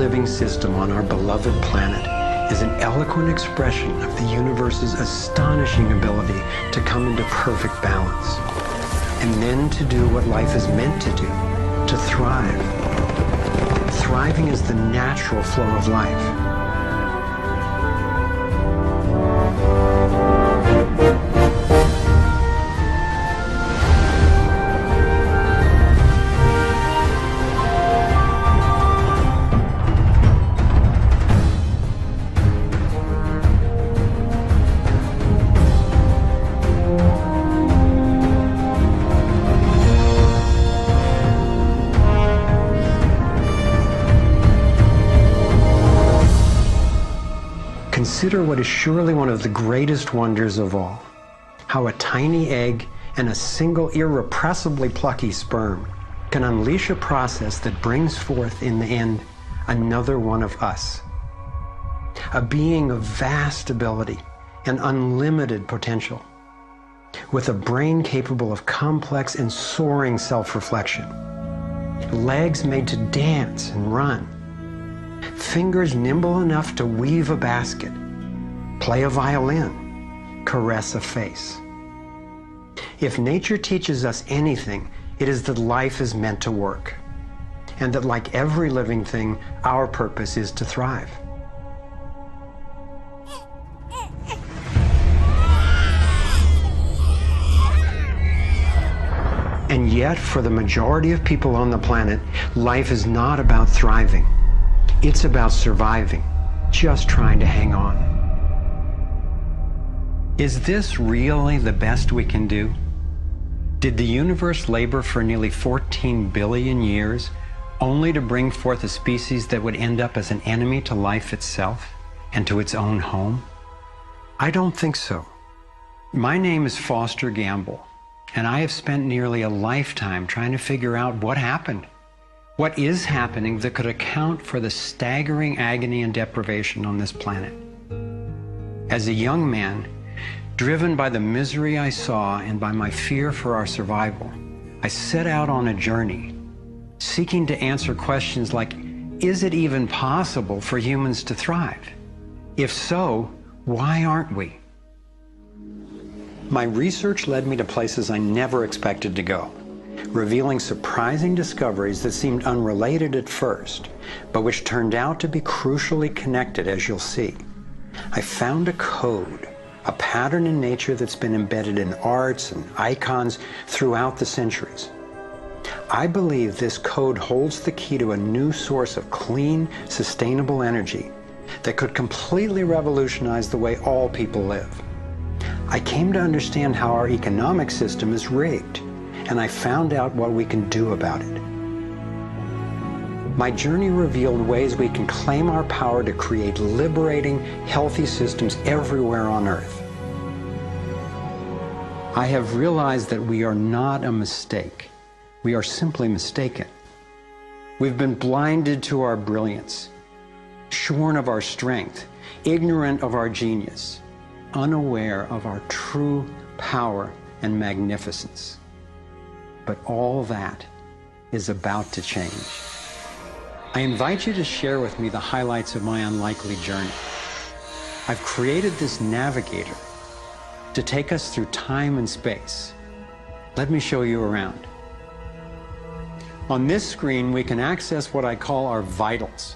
living system on our beloved planet is an eloquent expression of the universe's astonishing ability to come into perfect balance, and then to do what life is meant to do, to thrive. Thriving is the natural flow of life. Consider what is surely one of the greatest wonders of all, how a tiny egg and a single irrepressibly plucky sperm can unleash a process that brings forth in the end another one of us. A being of vast ability and unlimited potential, with a brain capable of complex and soaring self-reflection, legs made to dance and run, fingers nimble enough to weave a basket, play a violin, caress a face. If nature teaches us anything, it is that life is meant to work, and that like every living thing, our purpose is to thrive. And yet, for the majority of people on the planet, life is not about thriving. It's about surviving, just trying to hang on. Is this really the best we can do? Did the universe labor for nearly 14 billion years only to bring forth a species that would end up as an enemy to life itself and to its own home? I don't think so. My name is Foster Gamble, and I have spent nearly a lifetime trying to figure out what happened. What is happening that could account for the staggering agony and deprivation on this planet? As a young man, driven by the misery I saw and by my fear for our survival, I set out on a journey, seeking to answer questions like, is it even possible for humans to thrive? If so, why aren't we? My research led me to places I never expected to go, revealing surprising discoveries that seemed unrelated at first, but which turned out to be crucially connected, as you'll see. I found a code, a pattern in nature that's been embedded in arts and icons throughout the centuries. I believe this code holds the key to a new source of clean, sustainable energy that could completely revolutionize the way all people live. I came to understand how our economic system is rigged, and I found out what we can do about it. My journey revealed ways we can claim our power to create liberating, healthy systems everywhere on Earth. I have realized that we are not a mistake. We are simply mistaken. We've been blinded to our brilliance, shorn of our strength, ignorant of our genius, unaware of our true power and magnificence. But all that is about to change. I invite you to share with me the highlights of my unlikely journey. I've created this navigator to take us through time and space. Let me show you around. On this screen, we can access what I call our vitals.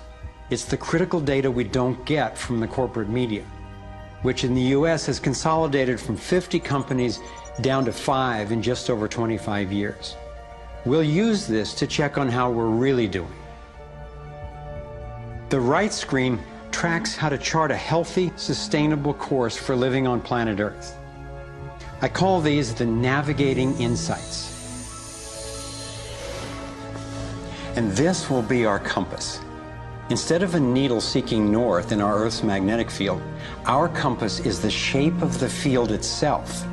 It's the critical data we don't get from the corporate media, which in the US has consolidated from 50 companies down to 5 in just over 25 years. We'll use this to check on how we're really doing. The right screen tracks how to chart a healthy, sustainable course for living on planet Earth. I call these the navigating insights. And this will be our compass. Instead of a needle seeking north in our Earth's magnetic field, our compass is the shape of the field itself.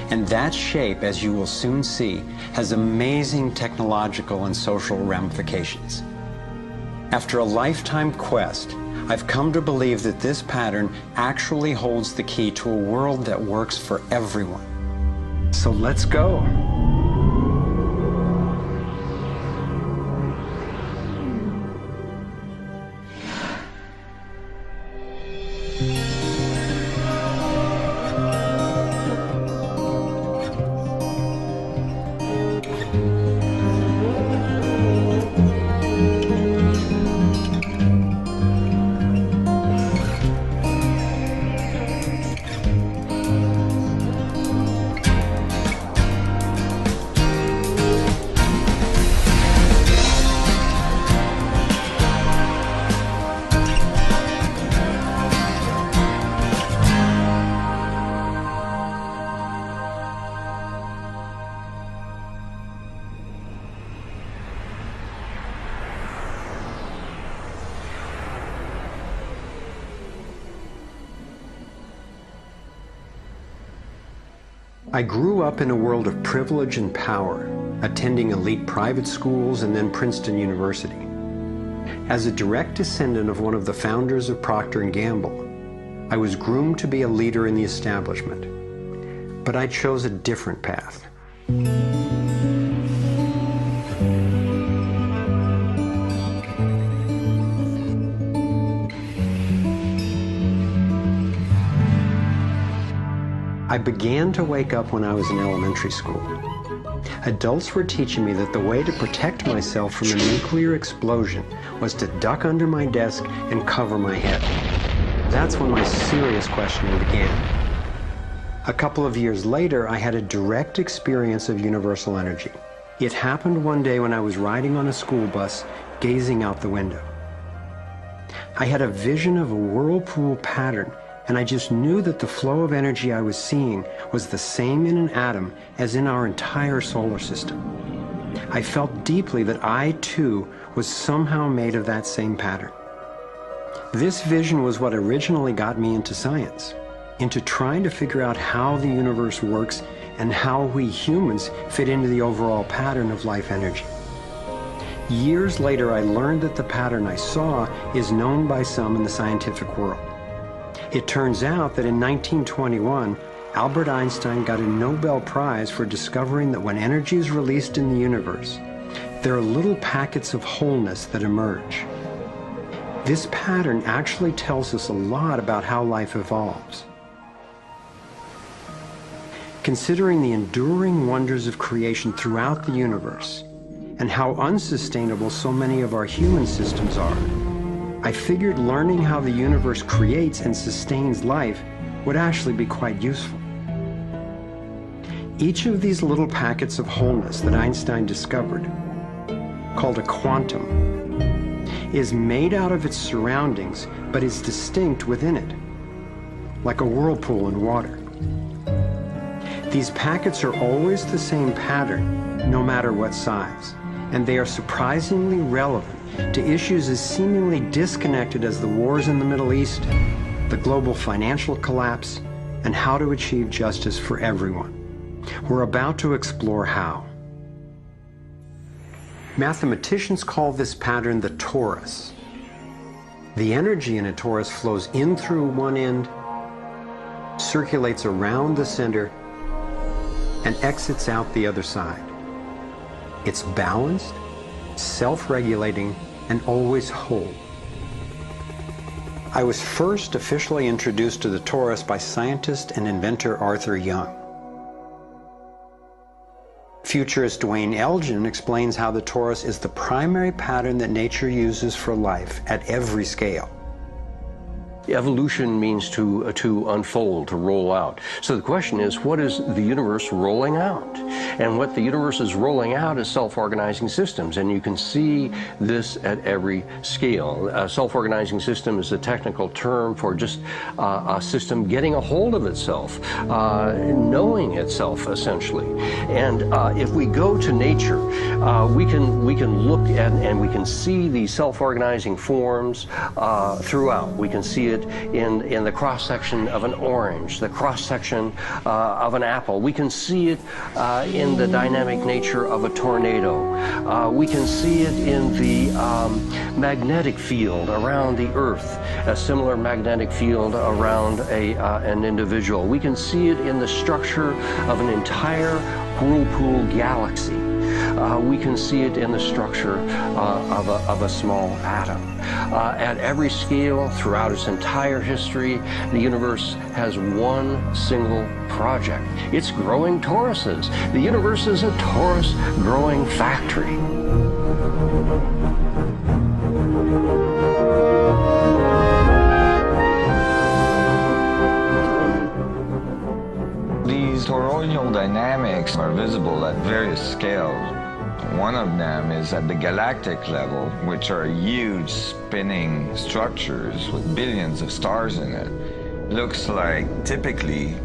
And that shape, as you will soon see, has amazing technological and social ramifications. After a lifetime quest, I've come to believe that this pattern actually holds the key to a world that works for everyone. So let's go. I grew up in a world of privilege and power, attending elite private schools and then Princeton University. As a direct descendant of one of the founders of Procter & Gamble, I was groomed to be a leader in the establishment. But I chose a different path. I began to wake up when I was in elementary school. Adults were teaching me that the way to protect myself from a nuclear explosion was to duck under my desk and cover my head. That's when my serious questioning began. A couple of years later, I had a direct experience of universal energy. It happened one day when I was riding on a school bus, gazing out the window. I had a vision of a whirlpool pattern, and I just knew that the flow of energy I was seeing was the same in an atom as in our entire solar system. I felt deeply that I, too, was somehow made of that same pattern. This vision was what originally got me into science, into trying to figure out how the universe works and how we humans fit into the overall pattern of life energy. Years later, I learned that the pattern I saw is known by some in the scientific world. It turns out that in 1921, Albert Einstein got a Nobel Prize for discovering that when energy is released in the universe, there are little packets of wholeness that emerge. This pattern actually tells us a lot about how life evolves. Considering the enduring wonders of creation throughout the universe, and how unsustainable so many of our human systems are, I figured learning how the universe creates and sustains life would actually be quite useful. Each of these little packets of wholeness that Einstein discovered, called a quantum, is made out of its surroundings, but is distinct within it, like a whirlpool in water. These packets are always the same pattern, no matter what size, and they are surprisingly relevant to issues as seemingly disconnected as the wars in the Middle East, the global financial collapse, and how to achieve justice for everyone. We're about to explore how. Mathematicians call this pattern the torus. The energy in a torus flows in through one end, circulates around the center, and exits out the other side. It's balanced, self-regulating, and always whole. I was first officially introduced to the torus by scientist and inventor Arthur Young. Futurist Dwayne Elgin explains how the torus is the primary pattern that nature uses for life at every scale. Evolution means to unfold, to roll out. So the question is, what is the universe rolling out? And what the universe is rolling out is self-organizing systems, and you can see this at every scale. A self-organizing system is a technical term for just a system getting a hold of itself, knowing itself, essentially. And if we go to nature, we can look at and we can see these self-organizing forms throughout. We can see it in the cross-section of an orange, the cross-section of an apple. We can see it in the dynamic nature of a tornado. We can see it in the magnetic field around the Earth, a similar magnetic field around an individual. We can see it in the structure of an entire whirlpool galaxy. We can see it in the structure of a small atom. At every scale, throughout its entire history, the universe has one single project. It's growing toruses. The universe is a torus growing factory. These toroidal dynamics are visible at various scales. One of them is at the galactic level, which are huge spinning structures with billions of stars in it. Looks like typically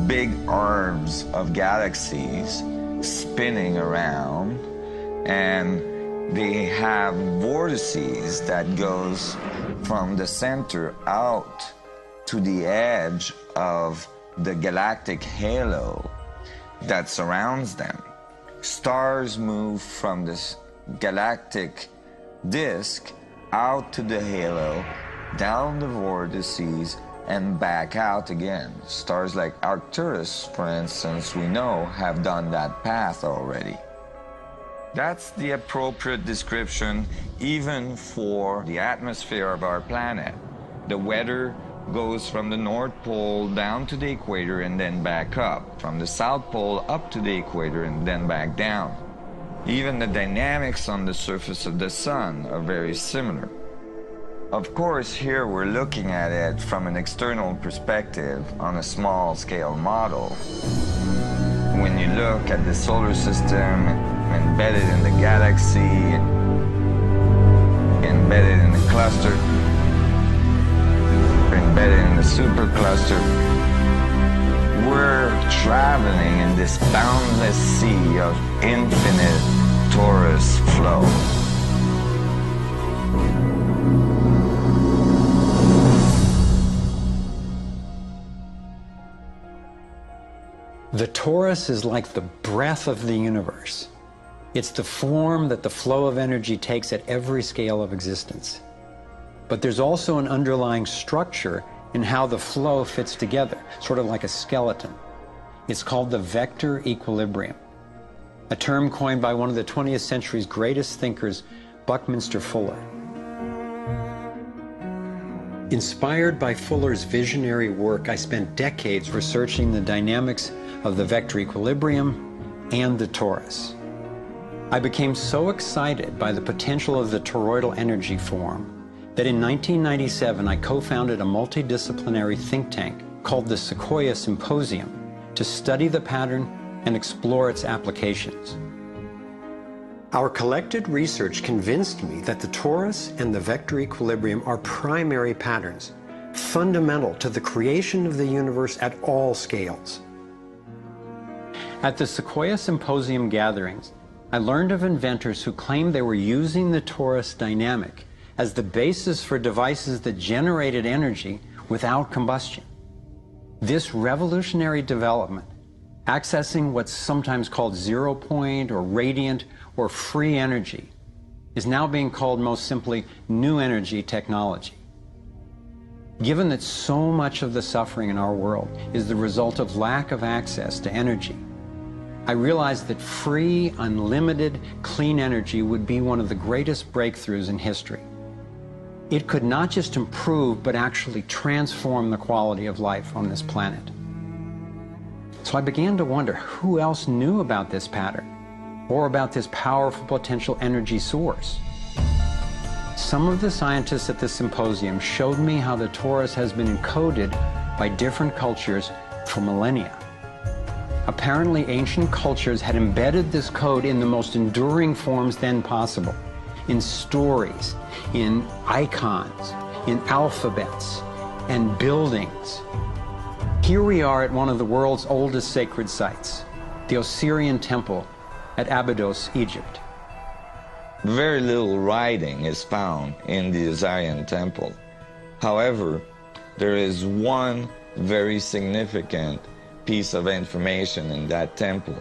big arms of galaxies spinning around, and they have vortices that goes from the center out to the edge of the galactic halo that surrounds them. Stars move from this galactic disk out to the halo, down the vortices, and back out again. Stars like Arcturus, for instance, we know have done that path already. That's the appropriate description even for the atmosphere of our planet. The weather goes from the North Pole down to the equator and then back up, from the South Pole up to the equator and then back down. Even the dynamics on the surface of the sun are very similar. Of course, here we're looking at it from an external perspective on a small-scale model. When you look at the solar system embedded in the galaxy, embedded in the cluster, embedded in the supercluster, we're traveling in this boundless sea of infinite torus flow. The torus is like the breath of the universe. It's the form that the flow of energy takes at every scale of existence. But there's also an underlying structure in how the flow fits together, sort of like a skeleton. It's called the vector equilibrium, a term coined by one of the 20th century's greatest thinkers, Buckminster Fuller. Inspired by Fuller's visionary work, I spent decades researching the dynamics of the vector equilibrium and the torus. I became so excited by the potential of the toroidal energy form that in 1997 I co-founded a multidisciplinary think tank called the Sequoia Symposium to study the pattern and explore its applications. Our collected research convinced me that the torus and the vector equilibrium are primary patterns, fundamental to the creation of the universe at all scales. At the Sequoia Symposium gatherings, I learned of inventors who claimed they were using the torus dynamic as the basis for devices that generated energy without combustion. This revolutionary development, accessing what's sometimes called zero point or radiant or free energy, is now being called most simply new energy technology. Given that so much of the suffering in our world is the result of lack of access to energy, I realized that free, unlimited, clean energy would be one of the greatest breakthroughs in history. It could not just improve, but actually transform the quality of life on this planet. So I began to wonder who else knew about this pattern, or about this powerful potential energy source. Some of the scientists at the symposium showed me how the torus has been encoded by different cultures for millennia. Apparently, ancient cultures had embedded this code in the most enduring forms then possible, in stories, in icons, in alphabets, and buildings. Here we are at one of the world's oldest sacred sites, the Osirian Temple at Abydos, Egypt. Very little writing is found in the Osirian Temple. However, there is one very significant piece of information in that temple.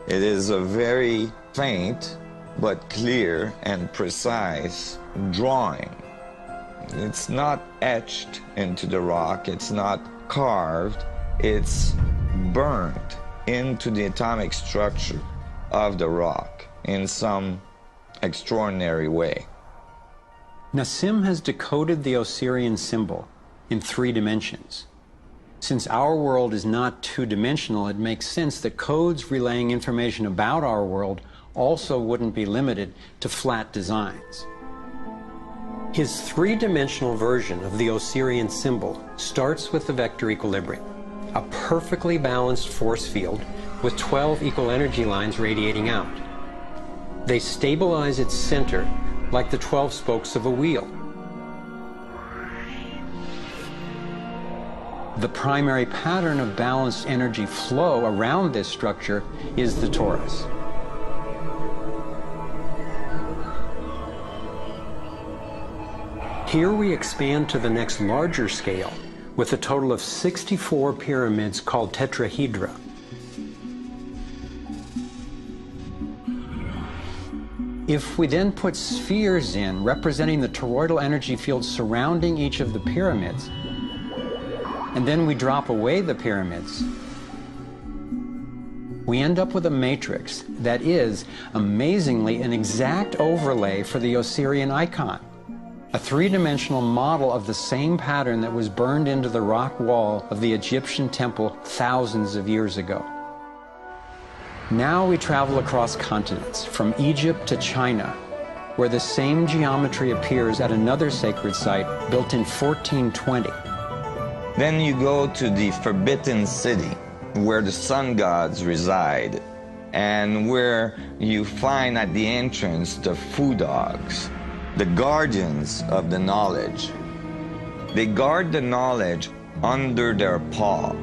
It is a very faint but clear and precise drawing. It's not etched into the rock, it's not carved, it's burnt into the atomic structure of the rock in some extraordinary way. Nassim has decoded the Osirian symbol in 3 dimensions. Since our world is not two-dimensional, it makes sense that codes relaying information about our world also wouldn't be limited to flat designs. His 3-dimensional version of the Osirian symbol starts with the vector equilibrium, a perfectly balanced force field with 12 equal energy lines radiating out. They stabilize its center like the 12 spokes of a wheel. The primary pattern of balanced energy flow around this structure is the torus. Here we expand to the next larger scale, with a total of 64 pyramids called tetrahedra. If we then put spheres in, representing the toroidal energy field surrounding each of the pyramids, and then we drop away the pyramids, we end up with a matrix that is, amazingly, an exact overlay for the Osirian icon, a three-dimensional model of the same pattern that was burned into the rock wall of the Egyptian temple thousands of years ago. Now we travel across continents, from Egypt to China, where the same geometry appears at another sacred site built in 1420. Then you go to the Forbidden City, where the sun gods reside, and where you find at the entrance the food dogs, the guardians of the knowledge. They guard the knowledge under their paw.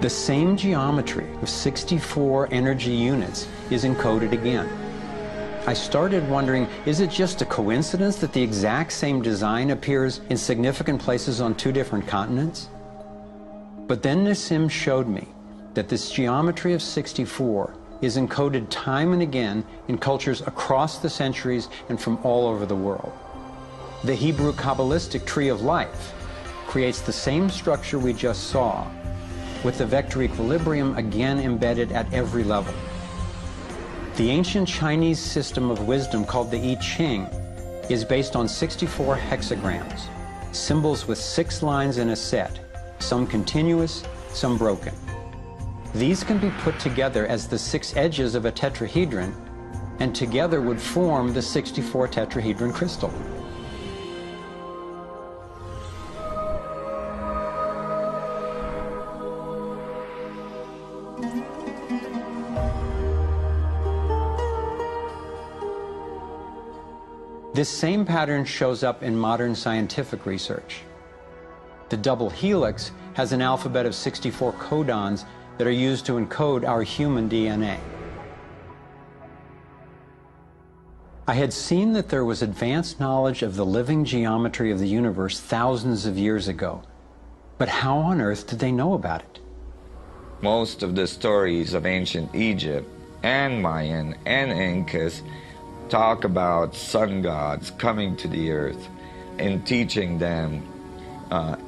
The same geometry of 64 energy units is encoded again. I started wondering, is it just a coincidence that the exact same design appears in significant places on two different continents? But then Nassim showed me that this geometry of 64 is encoded time and again in cultures across the centuries and from all over the world. The Hebrew Kabbalistic tree of life creates the same structure we just saw, with the vector equilibrium again embedded at every level. The ancient Chinese system of wisdom called the I Ching is based on 64 hexagrams, symbols with 6 lines in a set, some continuous, some broken. These can be put together as the 6 edges of a tetrahedron, and together would form the 64 tetrahedron crystal. This same pattern shows up in modern scientific research. The double helix has an alphabet of 64 codons that are used to encode our human DNA. I had seen that there was advanced knowledge of the living geometry of the universe thousands of years ago, but how on earth did they know about it? Most of the stories of ancient Egypt and Mayan and Incas talk about sun gods coming to the earth and teaching them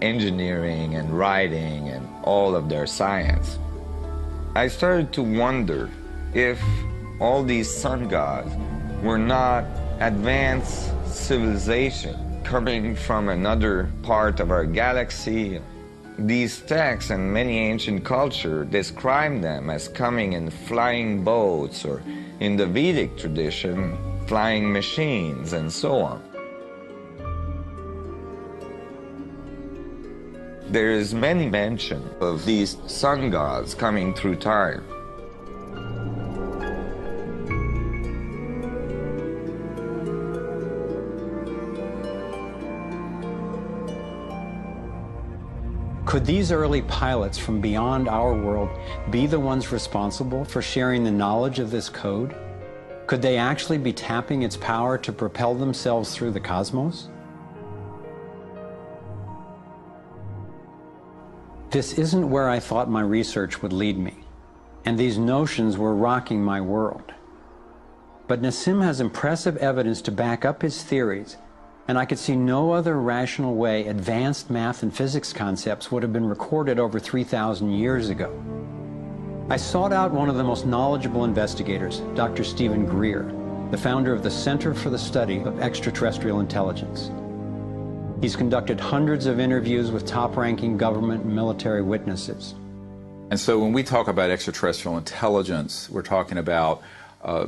engineering and writing and all of their science. I started to wonder if all these sun gods were not advanced civilization coming from another part of our galaxy. These texts and many ancient cultures describe them as coming in flying boats, or in the Vedic tradition, flying machines, and so on. There is many mention of these sun gods coming through time. Could these early pilots from beyond our world be the ones responsible for sharing the knowledge of this code? Could they actually be tapping its power to propel themselves through the cosmos? This isn't where I thought my research would lead me, and these notions were rocking my world. But Nassim has impressive evidence to back up his theories, and I could see no other rational way advanced math and physics concepts would have been recorded over 3,000 years ago. I sought out one of the most knowledgeable investigators, Dr. Stephen Greer, the founder of the Center for the Study of Extraterrestrial Intelligence. He's conducted hundreds of interviews with top-ranking government and military witnesses. And so when we talk about extraterrestrial intelligence, we're talking about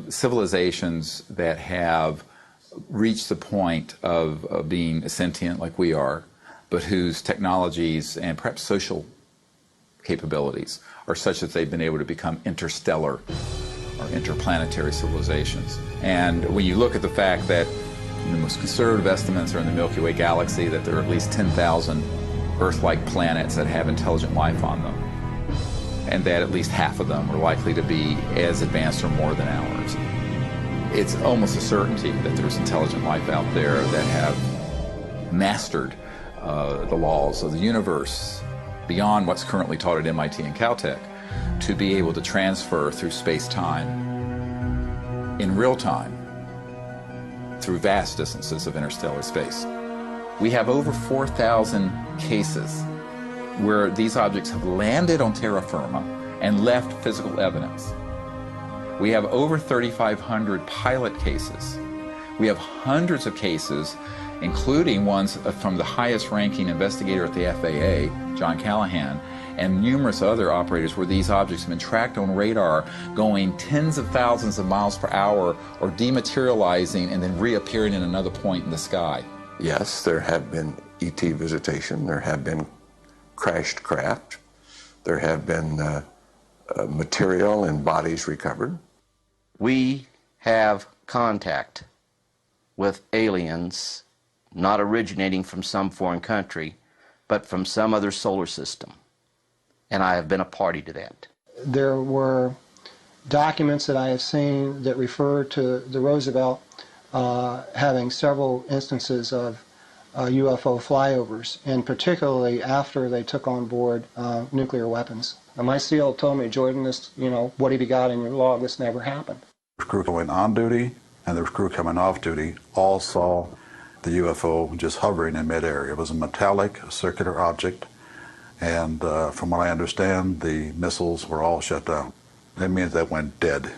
civilizations that have reached the point of being sentient like we are, but whose technologies and perhaps social capabilities are such that they've been able to become interstellar or interplanetary civilizations. And when you look at the fact that the most conservative estimates are in the Milky Way galaxy that there are at least 10,000 Earth-like planets that have intelligent life on them, and that at least half of them are likely to be as advanced or more than ours, it's almost a certainty that there's intelligent life out there that have mastered the laws of the universe beyond what's currently taught at MIT and Caltech, to be able to transfer through space-time in real time through vast distances of interstellar space. We have over 4,000 cases where these objects have landed on terra firma and left physical evidence. We have over 3,500 pilot cases. We have hundreds of cases, including ones from the highest ranking investigator at the FAA, John Callahan, and numerous other operators where these objects have been tracked on radar going tens of thousands of miles per hour or dematerializing and then reappearing in another point in the sky. Yes, there have been ET visitation, there have been crashed craft, there have been material and bodies recovered. We have contact with aliens not originating from some foreign country, but from some other solar system. And I have been a party to that. There were documents that I have seen that refer to the Roosevelt having several instances of UFO flyovers, and particularly after they took on board nuclear weapons. And my SEAL told me, Jordan, this, what have you got in your log? This never happened. The crew going on duty and the crew coming off duty all saw the UFO just hovering in midair. It was a metallic, circular object, and from what I understand, the missiles were all shut down. That means they went dead,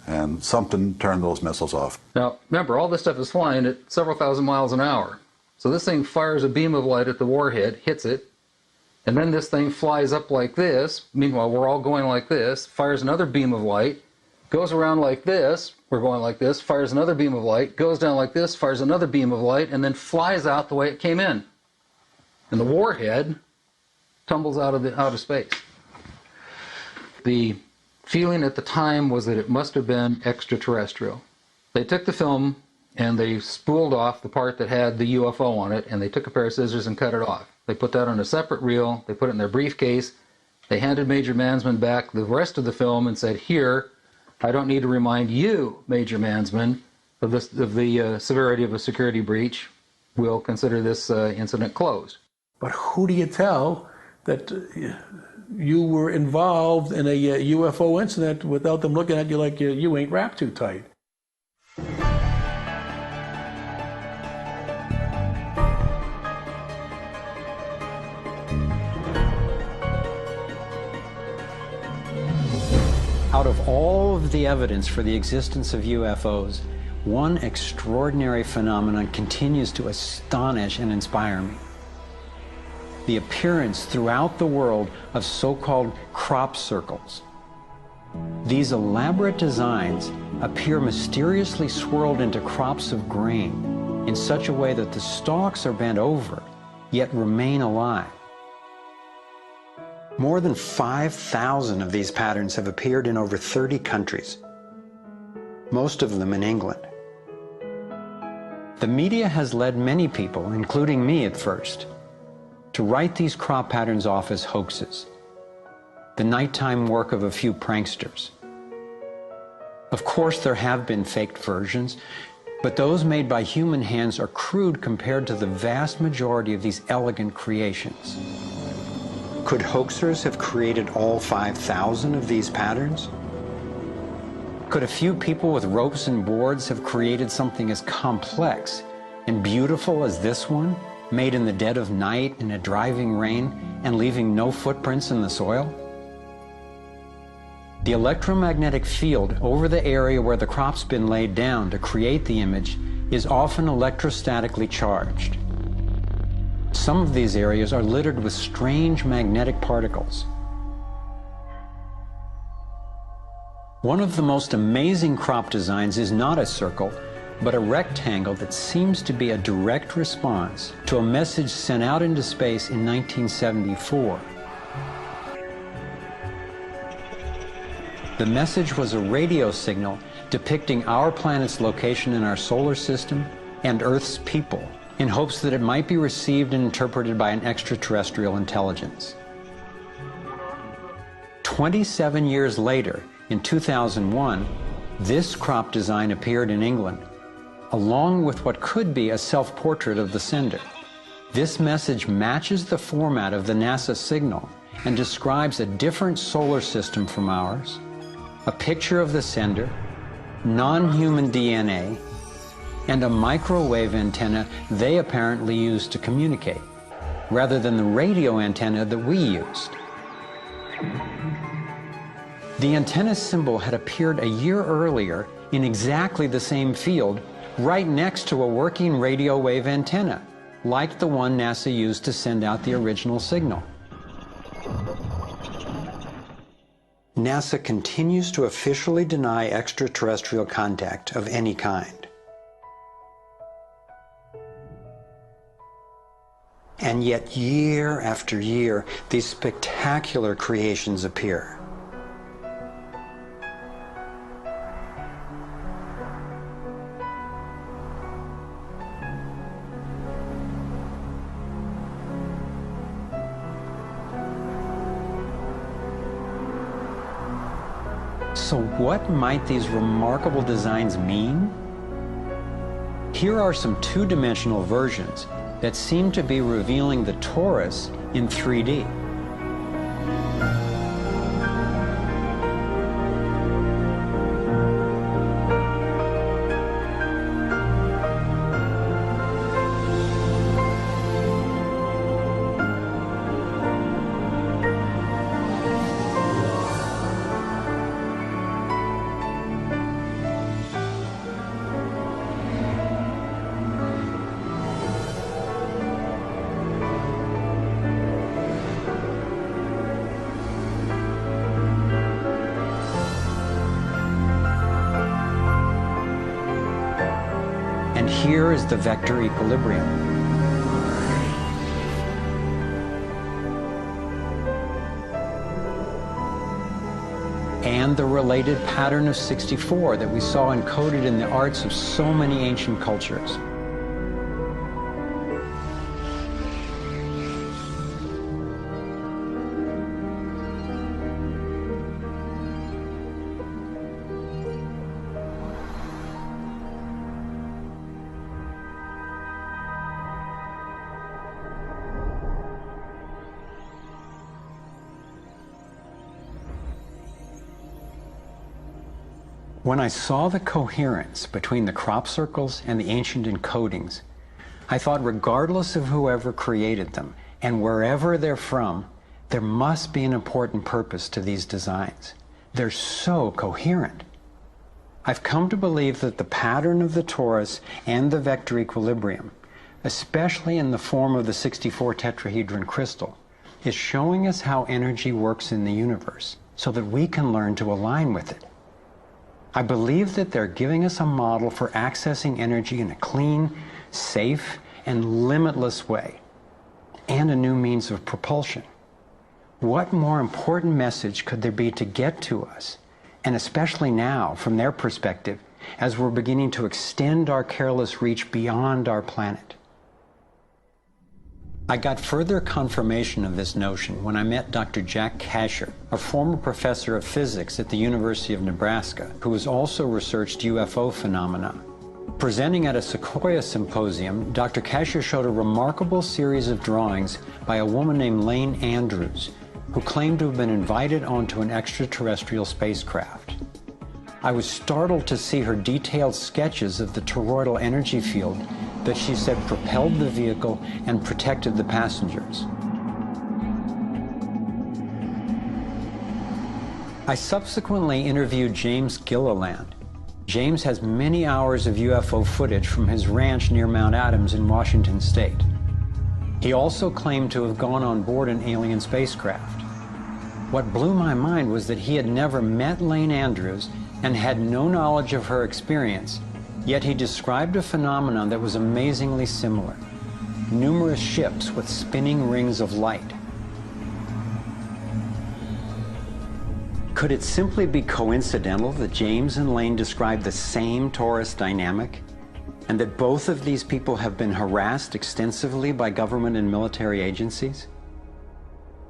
and something turned those missiles off. Now, remember, all this stuff is flying at several thousand miles an hour. So this thing fires a beam of light at the warhead, hits it, and then this thing flies up like this. Meanwhile, we're all going like this, fires another beam of light, goes around like this, we're going like this, fires another beam of light, goes down like this, fires another beam of light, and then flies out the way it came in. And the warhead tumbles out of space. The feeling at the time was that it must have been extraterrestrial. They took the film and they spooled off the part that had the UFO on it, and they took a pair of scissors and cut it off. They put that on a separate reel, they put it in their briefcase, they handed Major Mansman back the rest of the film and said, here, I don't need to remind you, Major Mansman, of the severity of a security breach. We'll consider this incident closed. But who do you tell that you were involved in a UFO incident without them looking at you like you ain't wrapped too tight? Out of all of the evidence for the existence of UFOs, one extraordinary phenomenon continues to astonish and inspire me. The appearance throughout the world of so-called crop circles. These elaborate designs appear mysteriously swirled into crops of grain in such a way that the stalks are bent over, yet remain alive. More than 5,000 of these patterns have appeared in over 30 countries, most of them in England. The media has led many people, including me at first, to write these crop patterns off as hoaxes, the nighttime work of a few pranksters. Of course, there have been faked versions, but those made by human hands are crude compared to the vast majority of these elegant creations. Could hoaxers have created all 5,000 of these patterns? Could a few people with ropes and boards have created something as complex and beautiful as this one, made in the dead of night in a driving rain and leaving no footprints in the soil? The electromagnetic field over the area where the crop's been laid down to create the image is often electrostatically charged. Some of these areas are littered with strange magnetic particles. One of the most amazing crop designs is not a circle, but a rectangle that seems to be a direct response to a message sent out into space in 1974. The message was a radio signal depicting our planet's location in our solar system and Earth's people, in hopes that it might be received and interpreted by an extraterrestrial intelligence. 27 years later, in 2001, this crop design appeared in England, along with what could be a self-portrait of the sender. This message matches the format of the NASA signal and describes a different solar system from ours, a picture of the sender, non-human DNA, and a microwave antenna they apparently used to communicate, rather than the radio antenna that we used. The antenna symbol had appeared a year earlier in exactly the same field, right next to a working radio wave antenna, like the one NASA used to send out the original signal. NASA continues to officially deny extraterrestrial contact of any kind. And yet, year after year, these spectacular creations appear. So what might these remarkable designs mean? Here are some two-dimensional versions that seem to be revealing the torus in 3D. And here is the vector equilibrium. And the related pattern of 64 that we saw encoded in the arts of so many ancient cultures. When I saw the coherence between the crop circles and the ancient encodings, I thought regardless of whoever created them and wherever they're from, there must be an important purpose to these designs. They're so coherent. I've come to believe that the pattern of the torus and the vector equilibrium, especially in the form of the 64 tetrahedron crystal, is showing us how energy works in the universe so that we can learn to align with it. I believe that they're giving us a model for accessing energy in a clean, safe, and limitless way, and a new means of propulsion. What more important message could there be to get to us, and especially now, from their perspective, as we're beginning to extend our careless reach beyond our planet? I got further confirmation of this notion when I met Dr. Jack Kasher, a former professor of physics at the University of Nebraska, who has also researched UFO phenomena. Presenting at a Sequoia symposium, Dr. Kasher showed a remarkable series of drawings by a woman named Lane Andrews, who claimed to have been invited onto an extraterrestrial spacecraft. I was startled to see her detailed sketches of the toroidal energy field that she said propelled the vehicle and protected the passengers. I subsequently interviewed James Gilliland. James has many hours of UFO footage from his ranch near Mount Adams in Washington state. He also claimed to have gone on board an alien spacecraft. What blew my mind was that he had never met Lane Andrews and had no knowledge of her experience, yet he described a phenomenon that was amazingly similar: numerous ships with spinning rings of light. Could it simply be coincidental that James and Lane described the same torus dynamic, and that both of these people have been harassed extensively by government and military agencies?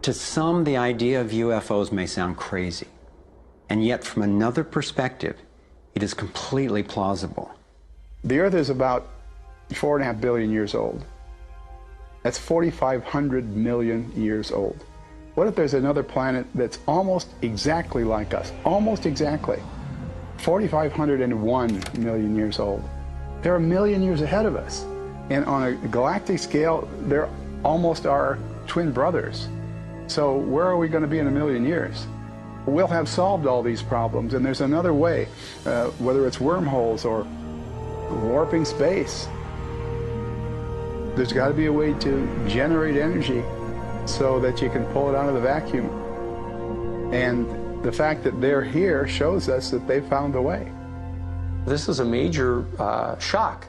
To some, the idea of UFOs may sound crazy, and yet from another perspective, it is completely plausible. The Earth is about 4.5 billion years old. That's 4,500 million years old. What if there's another planet that's almost exactly like us? Almost exactly. 4,501 million years old. They're a million years ahead of us. And on a galactic scale, they're almost our twin brothers. So where are we going to be in a million years? We'll have solved all these problems, and there's another way, whether it's wormholes or warping space. There's got to be a way to generate energy so that you can pull it out of the vacuum. And the fact that they're here shows us that they found a way. This is a major shock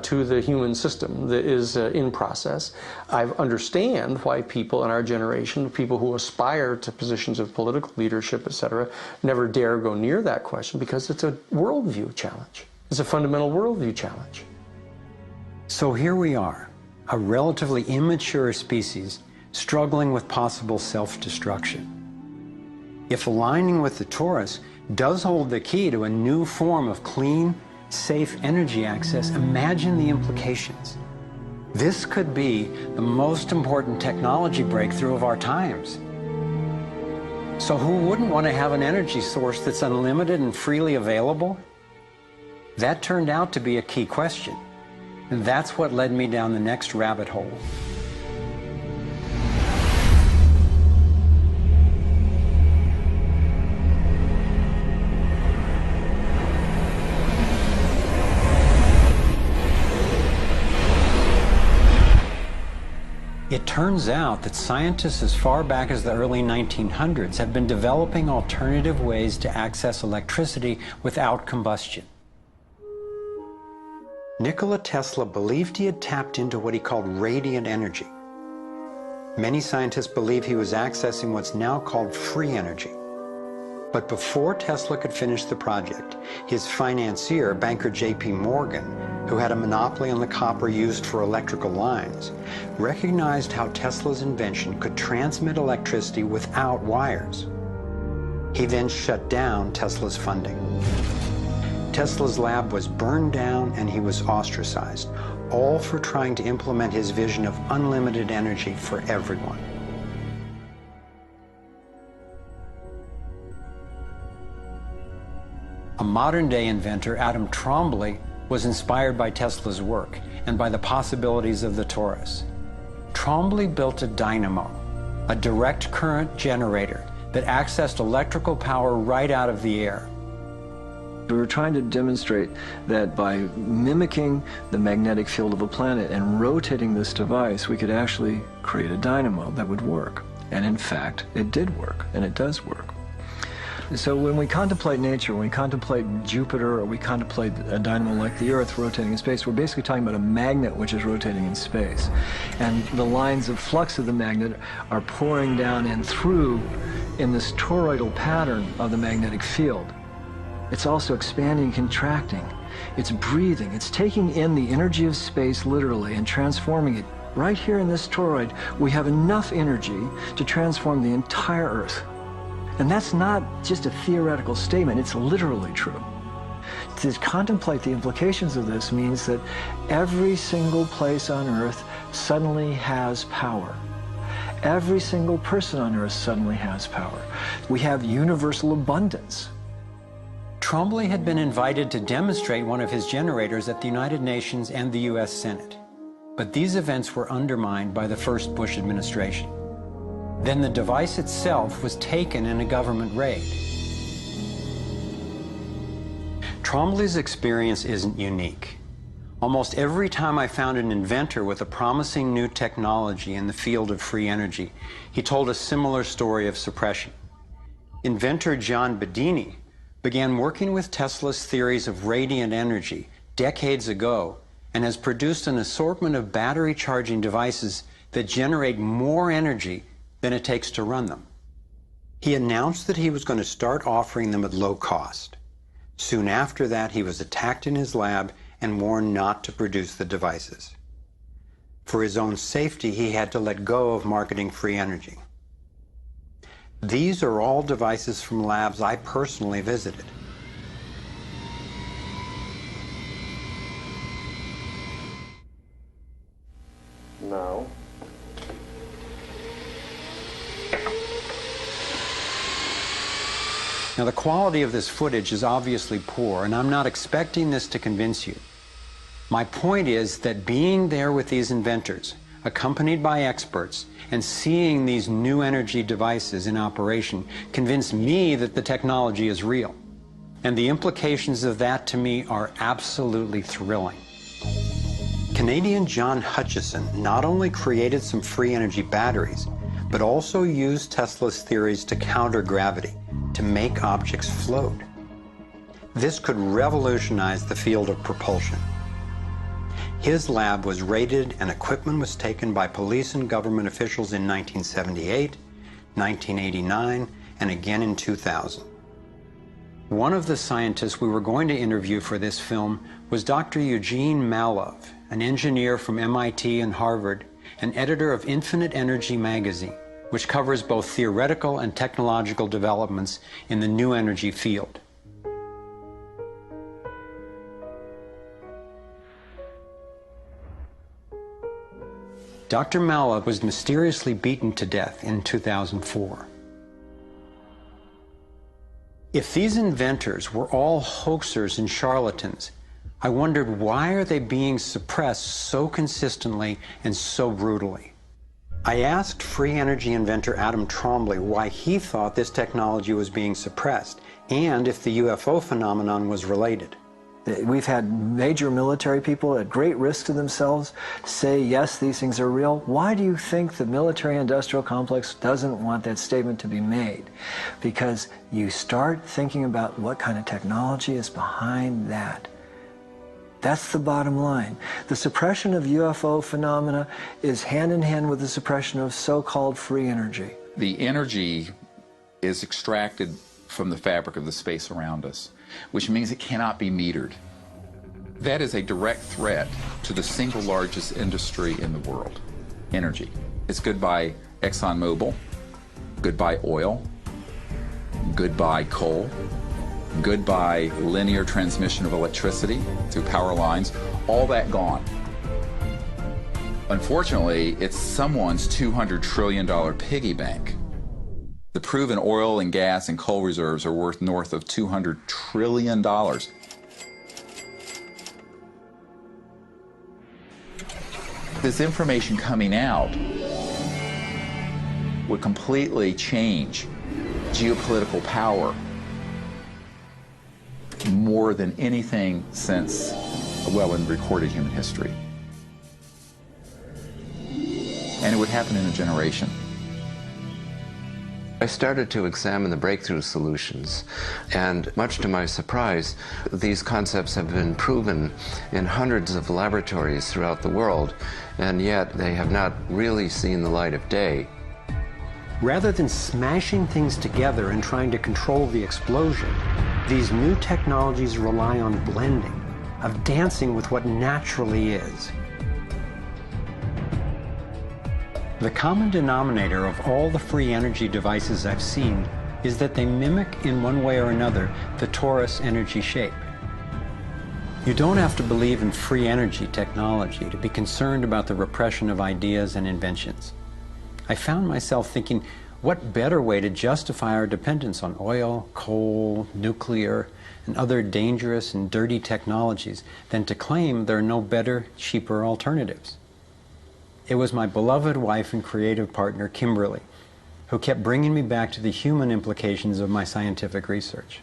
to the human system that is in process. I understand why people in our generation, people who aspire to positions of political leadership, etc., never dare go near that question, because it's a worldview challenge. It's a fundamental worldview challenge. So here we are, a relatively immature species struggling with possible self-destruction. If aligning with the torus does hold the key to a new form of clean, safe energy access, imagine the implications. This could be the most important technology breakthrough of our times. So who wouldn't want to have an energy source that's unlimited and freely available? That turned out to be a key question, and that's what led me down the next rabbit hole. It turns out that scientists as far back as the early 1900s have been developing alternative ways to access electricity without combustion. Nikola Tesla believed he had tapped into what he called radiant energy. Many scientists believe he was accessing what's now called free energy. But before Tesla could finish the project, his financier, banker J.P. Morgan, who had a monopoly on the copper used for electrical lines, recognized how Tesla's invention could transmit electricity without wires. He then shut down Tesla's funding. Tesla's lab was burned down and he was ostracized, all for trying to implement his vision of unlimited energy for everyone. A modern-day inventor, Adam Trombley, was inspired by Tesla's work and by the possibilities of the torus. Trombley built a dynamo, a direct current generator that accessed electrical power right out of the air. We were trying to demonstrate that by mimicking the magnetic field of a planet and rotating this device, we could actually create a dynamo that would work. And in fact, it did work, and it does work. So when we contemplate nature, when we contemplate Jupiter, or we contemplate a dynamo like the Earth rotating in space, we're basically talking about a magnet which is rotating in space. And the lines of flux of the magnet are pouring down and through in this toroidal pattern of the magnetic field. It's also expanding and contracting. It's breathing. It's taking in the energy of space literally and transforming it. Right here in this toroid, we have enough energy to transform the entire Earth. And that's not just a theoretical statement, it's literally true. To contemplate the implications of this means that every single place on Earth suddenly has power. Every single person on Earth suddenly has power. We have universal abundance. Trombley had been invited to demonstrate one of his generators at the United Nations and the U.S. Senate. But these events were undermined by the first Bush administration. Then the device itself was taken in a government raid. Trombley's experience isn't unique. Almost every time I found an inventor with a promising new technology in the field of free energy, he told a similar story of suppression. Inventor John Bedini began working with Tesla's theories of radiant energy decades ago and has produced an assortment of battery charging devices that generate more energy than it takes to run them. He announced that he was going to start offering them at low cost. Soon after that, he was attacked in his lab and warned not to produce the devices. For his own safety, he had to let go of marketing free energy. These are all devices from labs I personally visited. Now, Now, the quality of this footage is obviously poor, and I'm not expecting this to convince you. My point is that being there with these inventors, accompanied by experts, and seeing these new energy devices in operation convinced me that the technology is real. And the implications of that to me are absolutely thrilling. Canadian John Hutchison not only created some free energy batteries, but also used Tesla's theories to counter gravity, to make objects float. This could revolutionize the field of propulsion. His lab was raided and equipment was taken by police and government officials in 1978, 1989, and again in 2000. One of the scientists we were going to interview for this film was Dr. Eugene Malov, an engineer from MIT and Harvard, and editor of Infinite Energy magazine, which covers both theoretical and technological developments in the new energy field. Dr. Malov was mysteriously beaten to death in 2004. If these inventors were all hoaxers and charlatans, I wondered, why are they being suppressed so consistently and so brutally? I asked free energy inventor Adam Trombley why he thought this technology was being suppressed, and if the UFO phenomenon was related. We've had major military people at great risk to themselves say, yes, these things are real. Why do you think the military-industrial complex doesn't want that statement to be made? Because you start thinking about what kind of technology is behind that. That's the bottom line. The suppression of UFO phenomena is hand in hand with the suppression of so-called free energy. The energy is extracted from the fabric of the space around us, which means it cannot be metered. That is a direct threat to the single largest industry in the world, energy. It's goodbye ExxonMobil, goodbye oil, goodbye coal, goodbye linear transmission of electricity through power lines, all that gone. Unfortunately, it's someone's $200 trillion piggy bank. The proven oil and gas and coal reserves are worth north of $200 trillion. This information coming out would completely change geopolitical power more than anything since, well, in recorded human history. And it would happen in a generation. I started to examine the breakthrough solutions, and much to my surprise, these concepts have been proven in hundreds of laboratories throughout the world, and yet they have not really seen the light of day. Rather than smashing things together and trying to control the explosion, these new technologies rely on blending, of dancing with what naturally is. The common denominator of all the free energy devices I've seen is that they mimic in one way or another the torus energy shape. You don't have to believe in free energy technology to be concerned about the repression of ideas and inventions. I found myself thinking, what better way to justify our dependence on oil, coal, nuclear, and other dangerous and dirty technologies than to claim there are no better, cheaper alternatives? It was my beloved wife and creative partner, Kimberly, who kept bringing me back to the human implications of my scientific research.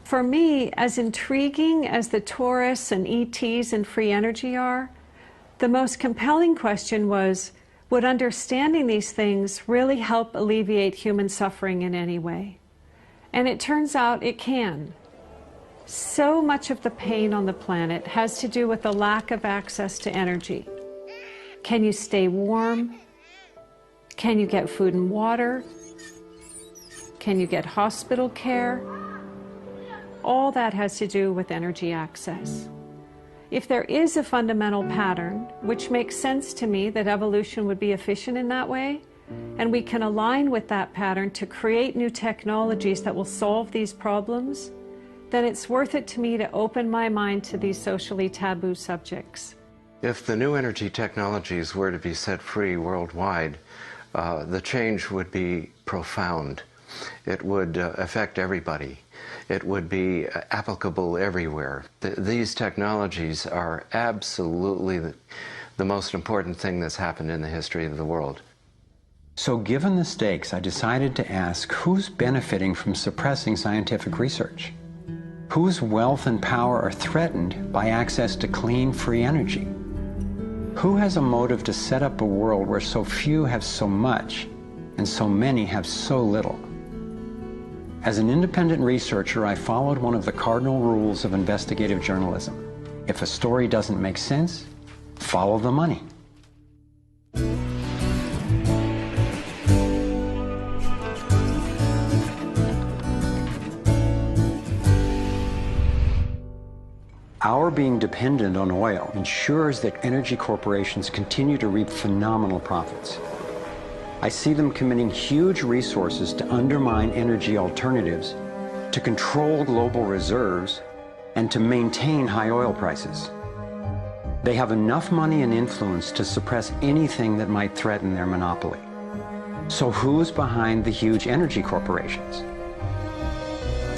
For me, as intriguing as the torus and ETs and free energy are, the most compelling question was, would understanding these things really help alleviate human suffering in any way? And it turns out it can. So much of the pain on the planet has to do with the lack of access to energy. Can you stay warm? Can you get food and water? Can you get hospital care? All that has to do with energy access. If there is a fundamental pattern, which makes sense to me that evolution would be efficient in that way, and we can align with that pattern to create new technologies that will solve these problems, then it's worth it to me to open my mind to these socially taboo subjects. If the new energy technologies were to be set free worldwide, the change would be profound. It would affect everybody. It would be applicable everywhere. These technologies are absolutely the most important thing that's happened in the history of the world. So given the stakes, I decided to ask who's benefiting from suppressing scientific research? Whose wealth and power are threatened by access to clean, free energy? Who has a motive to set up a world where so few have so much and so many have so little? As an independent researcher, I followed one of the cardinal rules of investigative journalism. If a story doesn't make sense, follow the money. Our being dependent on oil ensures that energy corporations continue to reap phenomenal profits. I see them committing huge resources to undermine energy alternatives, to control global reserves, and to maintain high oil prices. They have enough money and influence to suppress anything that might threaten their monopoly. So who's behind the huge energy corporations?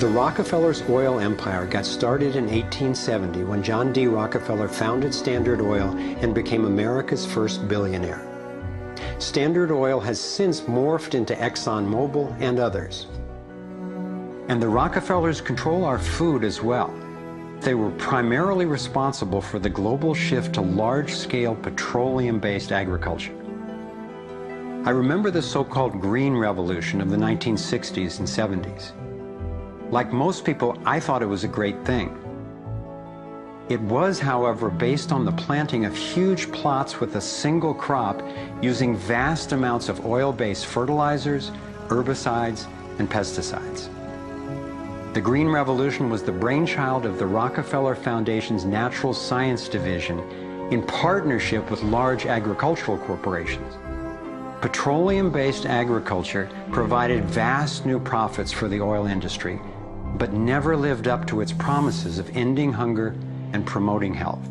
The Rockefellers' oil empire got started in 1870 when John D. Rockefeller founded Standard Oil and became America's first billionaire. Standard Oil has since morphed into ExxonMobil and others. And the Rockefellers control our food as well. They were primarily responsible for the global shift to large-scale petroleum-based agriculture. I remember the so-called Green Revolution of the 1960s and 70s. Like most people, I thought it was a great thing. It was, however, based on the planting of huge plots with a single crop using vast amounts of oil-based fertilizers, herbicides, and pesticides. The Green Revolution was the brainchild of the Rockefeller Foundation's Natural Science Division in partnership with large agricultural corporations. Petroleum-based agriculture provided vast new profits for the oil industry, but never lived up to its promises of ending hunger and promoting health.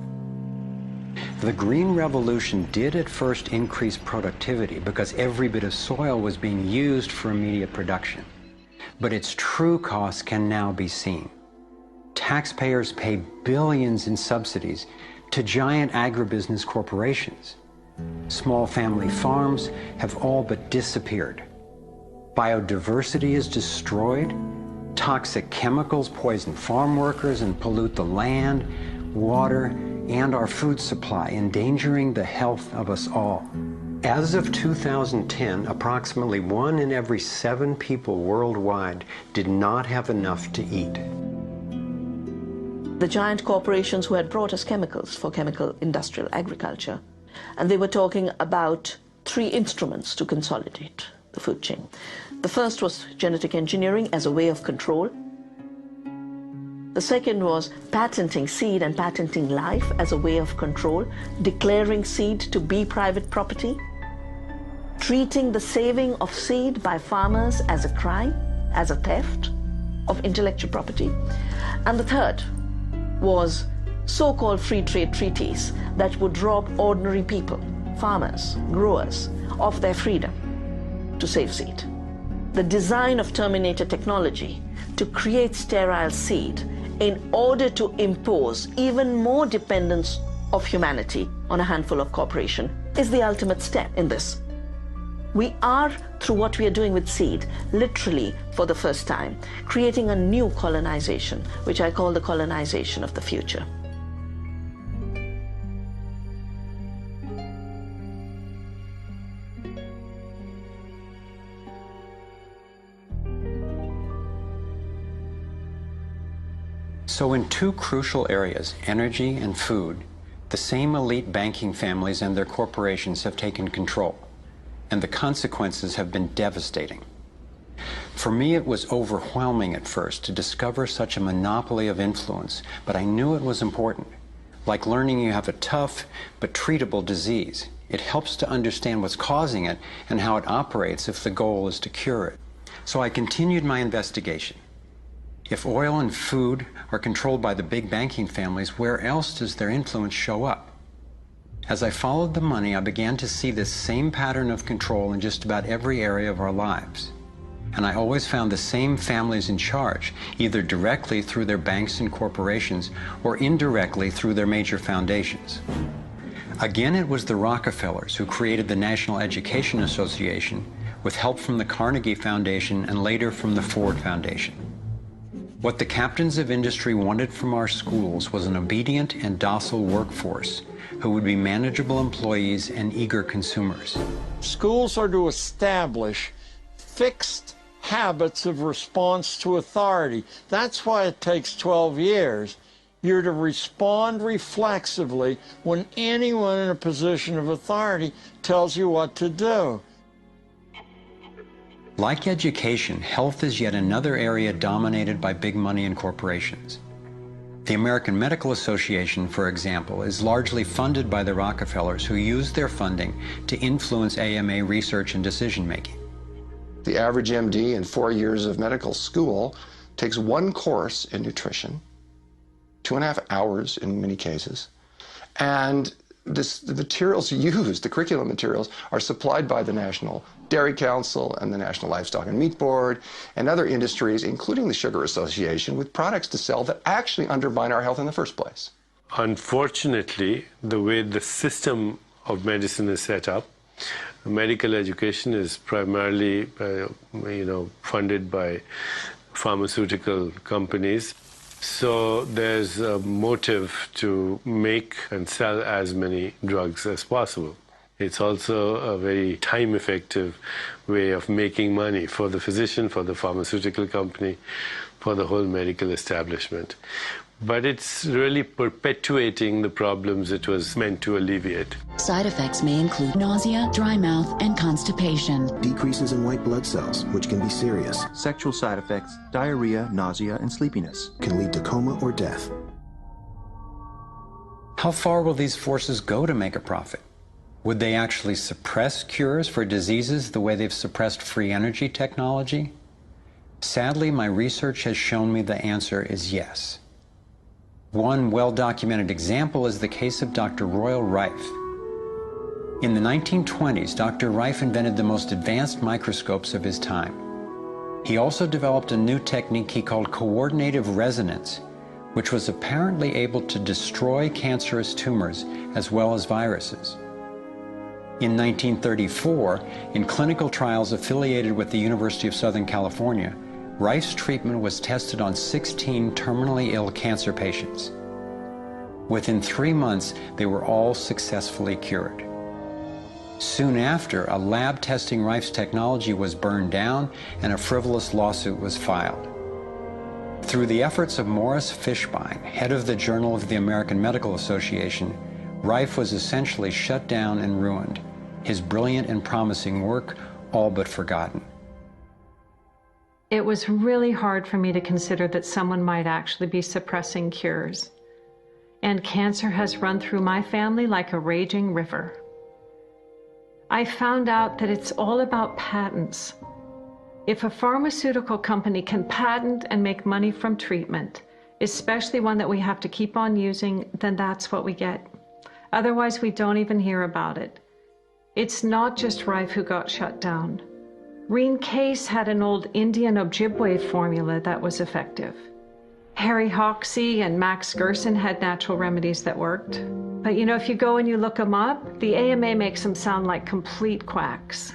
The Green Revolution did at first increase productivity because every bit of soil was being used for immediate production. But its true costs can now be seen. Taxpayers pay billions in subsidies to giant agribusiness corporations. Small family farms have all but disappeared. Biodiversity is destroyed. Toxic chemicals poison farm workers and pollute the land, water, and our food supply, endangering the health of us all. As of 2010, approximately 1 in every 7 people worldwide did not have enough to eat. The giant corporations who had brought us chemicals for chemical industrial agriculture, and they were talking about 3 instruments to consolidate the food chain. The first was genetic engineering as a way of control. The second was patenting seed and patenting life as a way of control, declaring seed to be private property, treating the saving of seed by farmers as a crime, as a theft of intellectual property. And the third was so-called free trade treaties that would rob ordinary people, farmers, growers, of their freedom to save seed. The design of Terminator technology to create sterile seed in order to impose even more dependence of humanity on a handful of corporations is the ultimate step in this. We are, through what we are doing with seed, literally for the first time, creating a new colonization, which I call the colonization of the future. So in 2 crucial areas, energy and food, the same elite banking families and their corporations have taken control, and the consequences have been devastating. For me, it was overwhelming at first to discover such a monopoly of influence, but I knew it was important. Like learning you have a tough but treatable disease. It helps to understand what's causing it and how it operates if the goal is to cure it. So I continued my investigation. If oil and food are controlled by the big banking families, where else does their influence show up? As I followed the money, I began to see this same pattern of control in just about every area of our lives. and I always found the same families in charge, either directly through their banks and corporations or indirectly through their major foundations. Again, it was the Rockefellers who created the National Education Association with help from the Carnegie Foundation and later from the Ford Foundation. What the captains of industry wanted from our schools was an obedient and docile workforce who would be manageable employees and eager consumers. Schools are to establish fixed habits of response to authority. That's why it takes 12 years. You're to respond reflexively when anyone in a position of authority tells you what to do. Like education, health is yet another area dominated by big money and corporations. The American Medical Association, for example, is largely funded by the Rockefellers, who use their funding to influence AMA research and decision-making. The average MD in 4 years of medical school takes one course in nutrition, 2.5 hours in many cases, and the materials used, the curriculum materials, are supplied by the National Dairy Council and the National Livestock and Meat Board and other industries, including the Sugar Association, with products to sell that actually undermine our health in the first place. Unfortunately, the way the system of medicine is set up, medical education is primarily, funded by pharmaceutical companies. So there's a motive to make and sell as many drugs as possible. It's also a very time-effective way of making money for the physician, for the pharmaceutical company, for the whole medical establishment. But it's really perpetuating the problems it was meant to alleviate. Side effects may include nausea, dry mouth, and constipation. Decreases in white blood cells, which can be serious. Sexual side effects, diarrhea, nausea, and sleepiness. Can lead to coma or death. How far will these forces go to make a profit? Would they actually suppress cures for diseases the way they've suppressed free energy technology? Sadly, my research has shown me the answer is yes. One well-documented example is the case of Dr. Royal Rife. In the 1920s, Dr. Rife invented the most advanced microscopes of his time. He also developed a new technique he called coordinative resonance, which was apparently able to destroy cancerous tumors as well as viruses. In 1934, in clinical trials affiliated with the University of Southern California, Rife's treatment was tested on 16 terminally ill cancer patients. Within 3 months, they were all successfully cured. Soon after, a lab testing Rife's technology was burned down and a frivolous lawsuit was filed. Through the efforts of Morris Fishbein, head of the Journal of the American Medical Association, Rife was essentially shut down and ruined, his brilliant and promising work all but forgotten. It was really hard for me to consider that someone might actually be suppressing cures. And cancer has run through my family like a raging river. I found out that it's all about patents. If a pharmaceutical company can patent and make money from treatment, especially one that we have to keep on using, then that's what we get. Otherwise, we don't even hear about it. It's not just Rife who got shut down. Reen Case had an old Indian Ojibwe formula that was effective. Harry Hoxsey and Max Gerson had natural remedies that worked. But if you go and you look them up, the AMA makes them sound like complete quacks.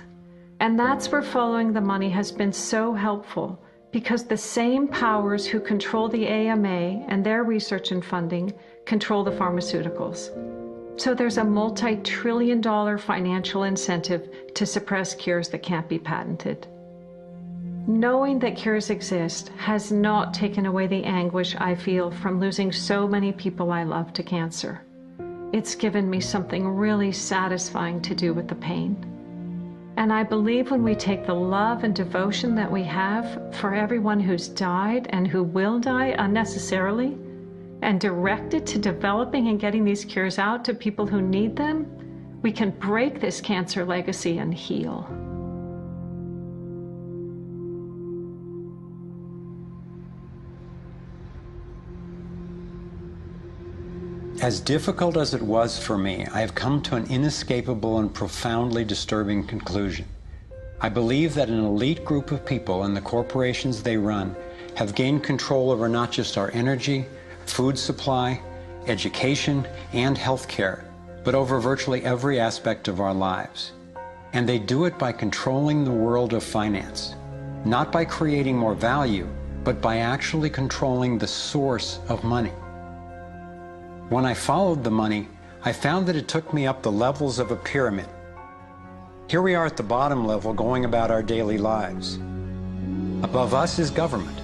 And that's where following the money has been so helpful, because the same powers who control the AMA and their research and funding control the pharmaceuticals. So there's a multi-trillion-dollar financial incentive to suppress cures that can't be patented. Knowing that cures exist has not taken away the anguish I feel from losing so many people I love to cancer. It's given me something really satisfying to do with the pain. And I believe when we take the love and devotion that we have for everyone who's died and who will die unnecessarily, and direct it to developing and getting these cures out to people who need them, we can break this cancer legacy and heal. As difficult as it was for me, I have come to an inescapable and profoundly disturbing conclusion. I believe that an elite group of people and the corporations they run have gained control over not just our energy, food supply, education, and health care, but over virtually every aspect of our lives. And they do it by controlling the world of finance, not by creating more value, but by actually controlling the source of money. When I followed the money, I found that it took me up the levels of a pyramid. Here we are at the bottom level going about our daily lives. Above us is government,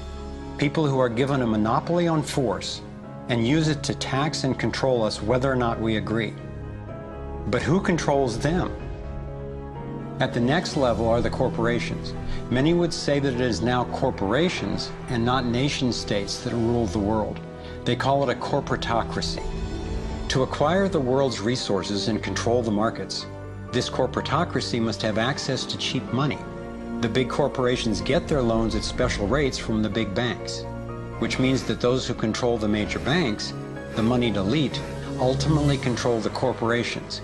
people who are given a monopoly on force and use it to tax and control us whether or not we agree. But who controls them? At the next level are the corporations. Many would say that it is now corporations and not nation states that rule the world. They call it a corporatocracy. To acquire the world's resources and control the markets, this corporatocracy must have access to cheap money. The big corporations get their loans at special rates from the big banks, which means that those who control the major banks, the moneyed elite, ultimately control the corporations.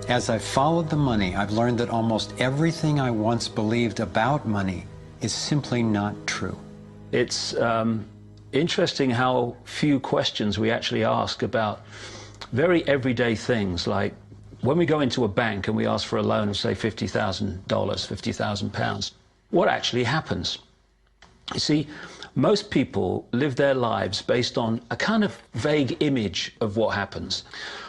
As I've followed the money, I've learned that almost everything I once believed about money is simply not true. It's interesting how few questions we actually ask about very everyday things, like when we go into a bank and we ask for a loan of, say, $50,000, £50,000, what actually happens? You see, most people live their lives based on a kind of vague image of what happens.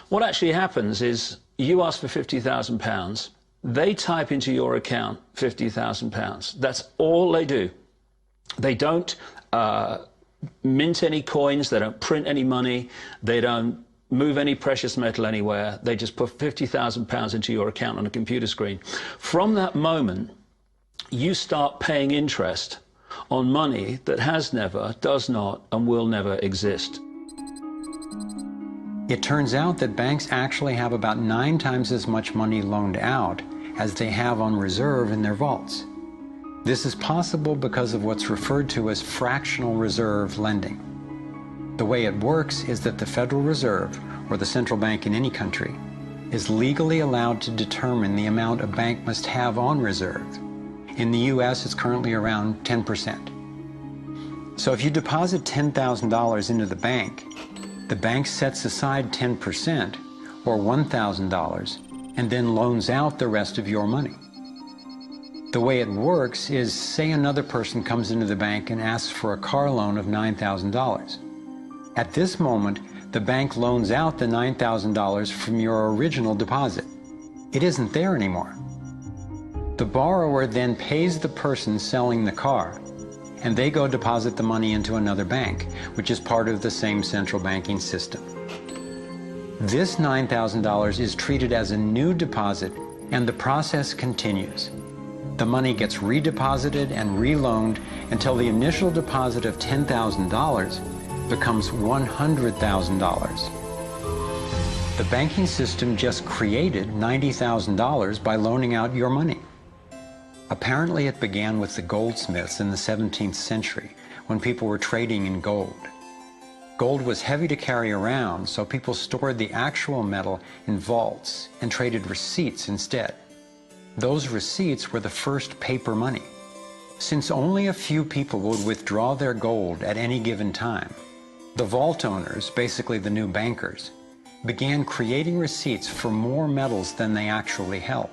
What actually happens is you ask for £50,000, they type into your account £50,000. That's all they do. They don't mint any coins, they don't print any money, they don't move any precious metal anywhere. They just put £50,000 into your account on a computer screen. From that moment, you start paying interest on money that has never, does not, and will never exist. It turns out that banks actually have about 9 times as much money loaned out as they have on reserve in their vaults. This is possible because of what's referred to as fractional reserve lending. The way it works is that the Federal Reserve, or the central bank in any country, is legally allowed to determine the amount a bank must have on reserve. In the US, it's currently around 10%. So if you deposit $10,000 into the bank sets aside 10%, or $1,000, and then loans out the rest of your money. The way it works is, say another person comes into the bank and asks for a car loan of $9,000. At this moment, the bank loans out the $9,000 from your original deposit. It isn't there anymore. The borrower then pays the person selling the car, and they go deposit the money into another bank, which is part of the same central banking system. This $9,000 is treated as a new deposit, and the process continues. The money gets redeposited and reloaned until the initial deposit of $10,000 becomes $100,000. The banking system just created $90,000 by loaning out your money. Apparently it began with the goldsmiths in the 17th century, when people were trading in gold. Gold was heavy to carry around, so people stored the actual metal in vaults and traded receipts instead. Those receipts were the first paper money. Since only a few people would withdraw their gold at any given time, the vault owners, basically the new bankers, began creating receipts for more metals than they actually held.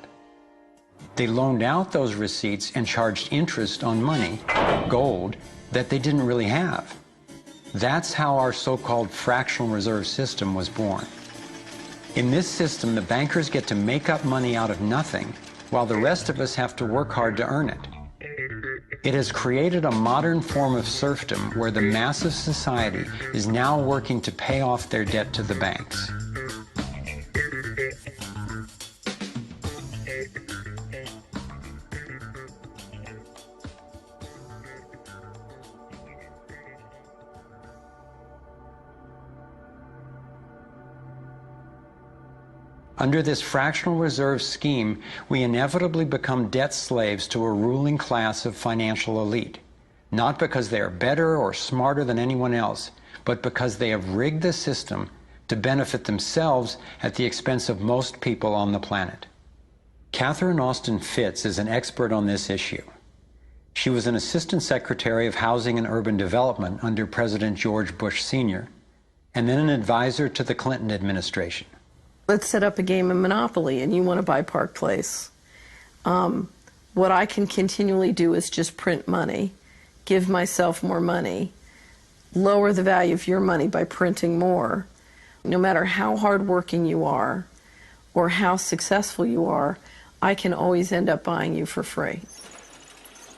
They loaned out those receipts and charged interest on money, gold, that they didn't really have. That's how our so-called fractional reserve system was born. In this system, the bankers get to make up money out of nothing, while the rest of us have to work hard to earn it. It has created a modern form of serfdom where the mass of society is now working to pay off their debt to the banks. Under this fractional reserve scheme, we inevitably become debt slaves to a ruling class of financial elite, not because they are better or smarter than anyone else, but because they have rigged the system to benefit themselves at the expense of most people on the planet. Catherine Austin Fitts is an expert on this issue. She was an Assistant Secretary of Housing and Urban Development under President George Bush Sr., and then an advisor to the Clinton administration. Let's set up a game of Monopoly and you want to buy Park Place. What I can continually do is just print money, give myself more money, lower the value of your money by printing more. No matter how hardworking you are or how successful you are, I can always end up buying you for free.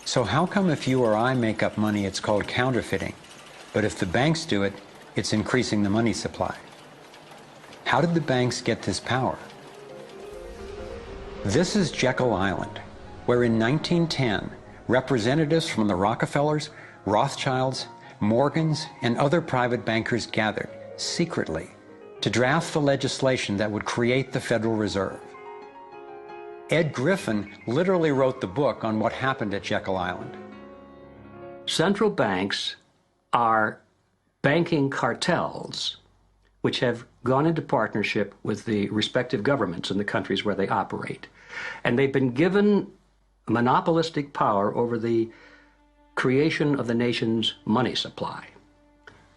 So how come if you or I make up money, it's called counterfeiting, but if the banks do it, it's increasing the money supply? How did the banks get this power? This is Jekyll Island, where in 1910, representatives from the Rockefellers, Rothschilds, Morgans, and other private bankers gathered secretly to draft the legislation that would create the Federal Reserve. Ed Griffin literally wrote the book on what happened at Jekyll Island. Central banks are banking cartels which have gone into partnership with the respective governments in the countries where they operate. And they've been given monopolistic power over the creation of the nation's money supply.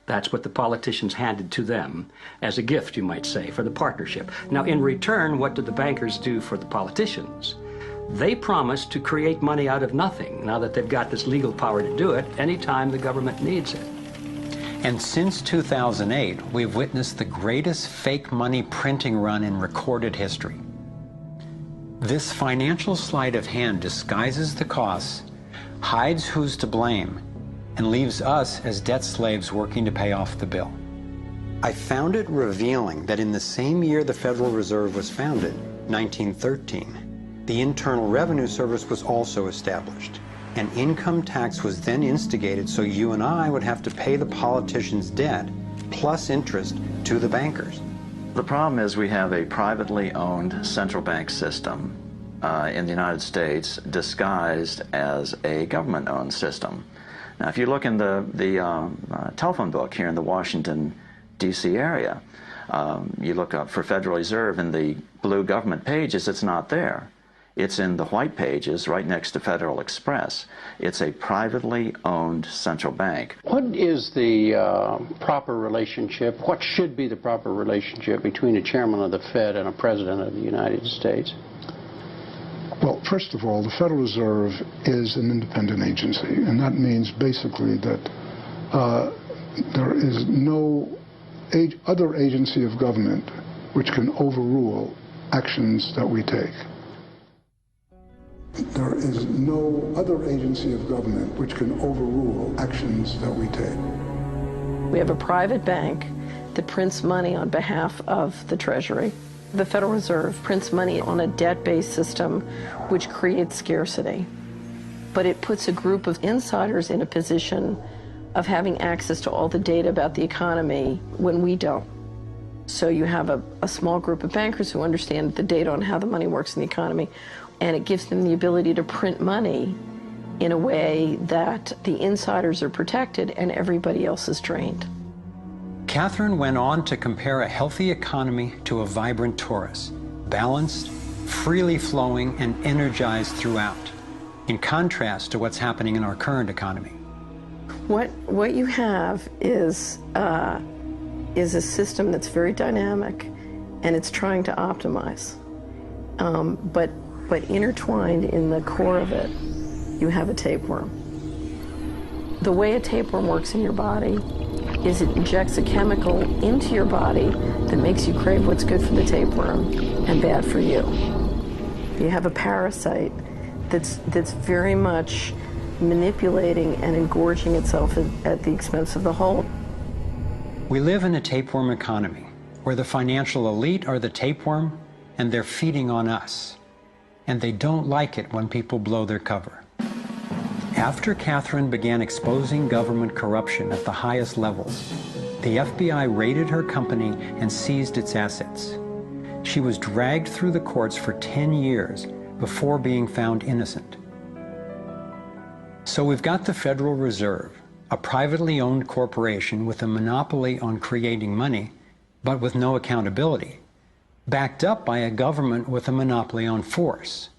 That's what the politicians handed to them as a gift, you might say, for the partnership. Now, in return, what did the bankers do for the politicians? They promised to create money out of nothing, now that they've got this legal power to do it anytime the government needs it. And since 2008, we've witnessed the greatest fake money printing run in recorded history. This financial sleight of hand disguises the costs, hides who's to blame, and leaves us as debt slaves working to pay off the bill. I found it revealing that in the same year the Federal Reserve was founded, 1913, the Internal Revenue Service was also established. An income tax was then instigated so you and I would have to pay the politicians' debt plus interest to the bankers. The problem is we have a privately owned central bank system in the United States disguised as a government-owned system. Now, if you look in the telephone book here in the Washington, D.C. area, you look up for Federal Reserve in the blue government pages, it's not there. It's in the white pages right next to Federal Express. It's a privately owned central bank. What is the proper relationship, what should be the proper relationship between a chairman of the Fed and a president of the United States? Well, first of all, the Federal Reserve is an independent agency, and that means basically that there is no other agency of government which can overrule actions that we take. There is no other agency of government which can overrule actions that we take. We have a private bank that prints money on behalf of the Treasury. The Federal Reserve prints money on a debt-based system which creates scarcity. But it puts a group of insiders in a position of having access to all the data about the economy when we don't. So you have a small group of bankers who understand the data on how the money works in the economy, and it gives them the ability to print money in a way that the insiders are protected and everybody else is drained. Catherine went on to compare a healthy economy to a vibrant torus, balanced, freely flowing, and energized throughout, in contrast to what's happening in our current economy. What you have is a system that's very dynamic, and it's trying to optimize. But intertwined in the core of it, you have a tapeworm. The way a tapeworm works in your body is it injects a chemical into your body that makes you crave what's good for the tapeworm and bad for you. You have a parasite that's very much manipulating and engorging itself at the expense of the whole. We live in a tapeworm economy where the financial elite are the tapeworm and they're feeding on us. And they don't like it when people blow their cover. After Catherine began exposing government corruption at the highest levels, the FBI raided her company and seized its assets. She was dragged through the courts for 10 years before being found innocent. So we've got the Federal Reserve, a privately owned corporation with a monopoly on creating money, but with no accountability. backed up by a government with a monopoly on force.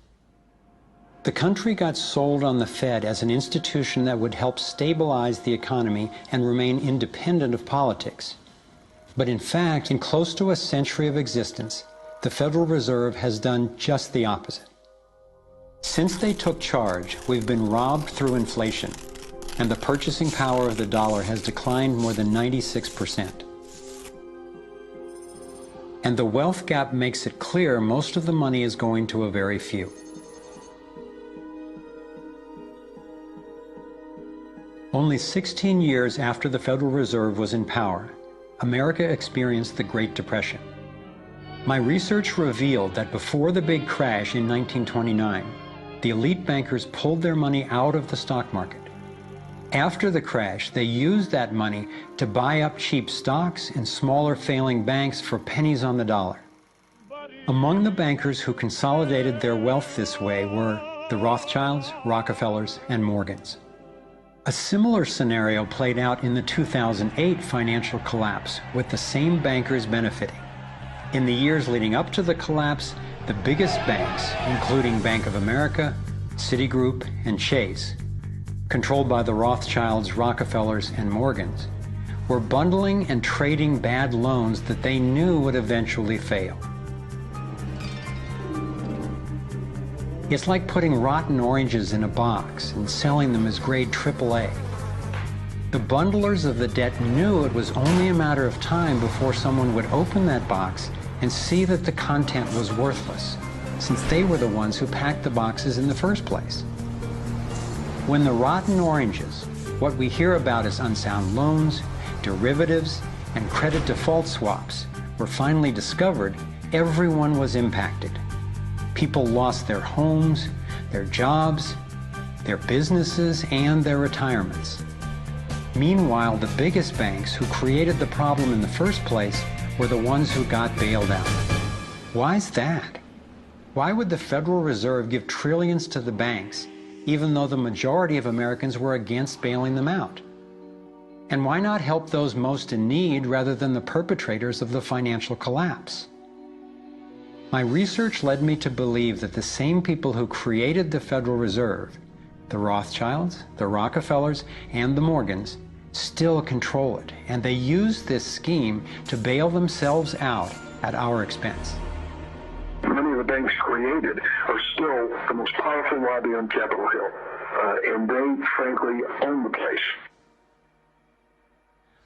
The country got sold on the Fed as an institution that would help stabilize the economy and remain independent of politics. But in fact, in close to a century of existence, the Federal Reserve has done just the opposite. Since they took charge, we've been robbed through inflation, and the purchasing power of the dollar has declined more than 96%. And the wealth gap makes it clear most of the money is going to a very few. Only 16 years after the Federal Reserve was in power, America experienced the Great Depression. My research revealed that before the big crash in 1929, the elite bankers pulled their money out of the stock market. After the crash, they used that money to buy up cheap stocks and smaller failing banks for pennies on the dollar. Among the bankers who consolidated their wealth this way were the Rothschilds, Rockefellers, and Morgans. A similar scenario played out in the 2008 financial collapse, with the same bankers benefiting. In the years leading up to the collapse, the biggest banks, including Bank of America, Citigroup, and Chase, controlled by the Rothschilds, Rockefellers, and Morgans, were bundling and trading bad loans that they knew would eventually fail. It's like putting rotten oranges in a box and selling them as grade AAA. The bundlers of the debt knew it was only a matter of time before someone would open that box and see that the content was worthless, since they were the ones who packed the boxes in the first place. When the rotten oranges, what we hear about as unsound loans, derivatives, and credit default swaps, were finally discovered, everyone was impacted. People lost their homes, their jobs, their businesses, and their retirements. Meanwhile, the biggest banks who created the problem in the first place were the ones who got bailed out. Why is that? Why would the Federal Reserve give trillions to the banks, even though the majority of Americans were against bailing them out? And why not help those most in need rather than the perpetrators of the financial collapse? My research led me to believe that the same people who created the Federal Reserve, the Rothschilds, the Rockefellers, and the Morgans, still control it, and they use this scheme to bail themselves out at our expense. Many of the banks created are still the most powerful lobby on Capitol Hill, and they, frankly, own the place.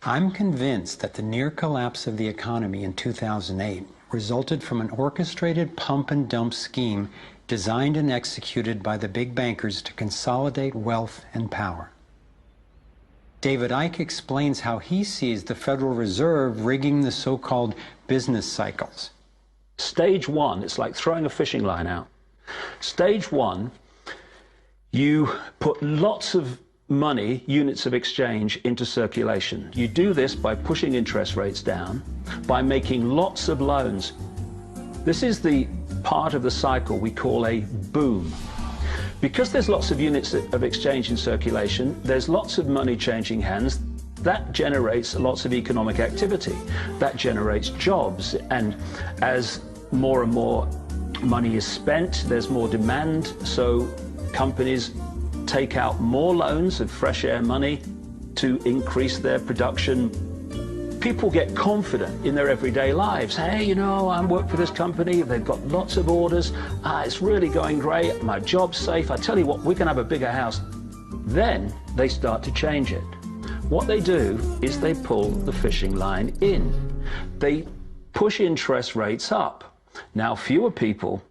I'm convinced that the near collapse of the economy in 2008 resulted from an orchestrated pump-and-dump scheme designed and executed by the big bankers to consolidate wealth and power. David Icke explains how he sees the Federal Reserve rigging the so-called business cycles. Stage one, it's like throwing a fishing line out. Stage one, you put lots of money, units of exchange, into circulation. You do this by pushing interest rates down, by making lots of loans. This is the part of the cycle we call a boom. Because there's lots of units of exchange in circulation, there's lots of money changing hands. That generates lots of economic activity. That generates jobs. And as more and more money is spent, there's more demand. So companies take out more loans of fresh air money to increase their production. People get confident in their everyday lives. Hey, you know, I work for this company, they've got lots of orders, it's really going great, my job's safe, I tell you what, we can have a bigger house. Then they start to change it. What they do is they pull the fishing line in. They push interest rates up. Now, fewer people,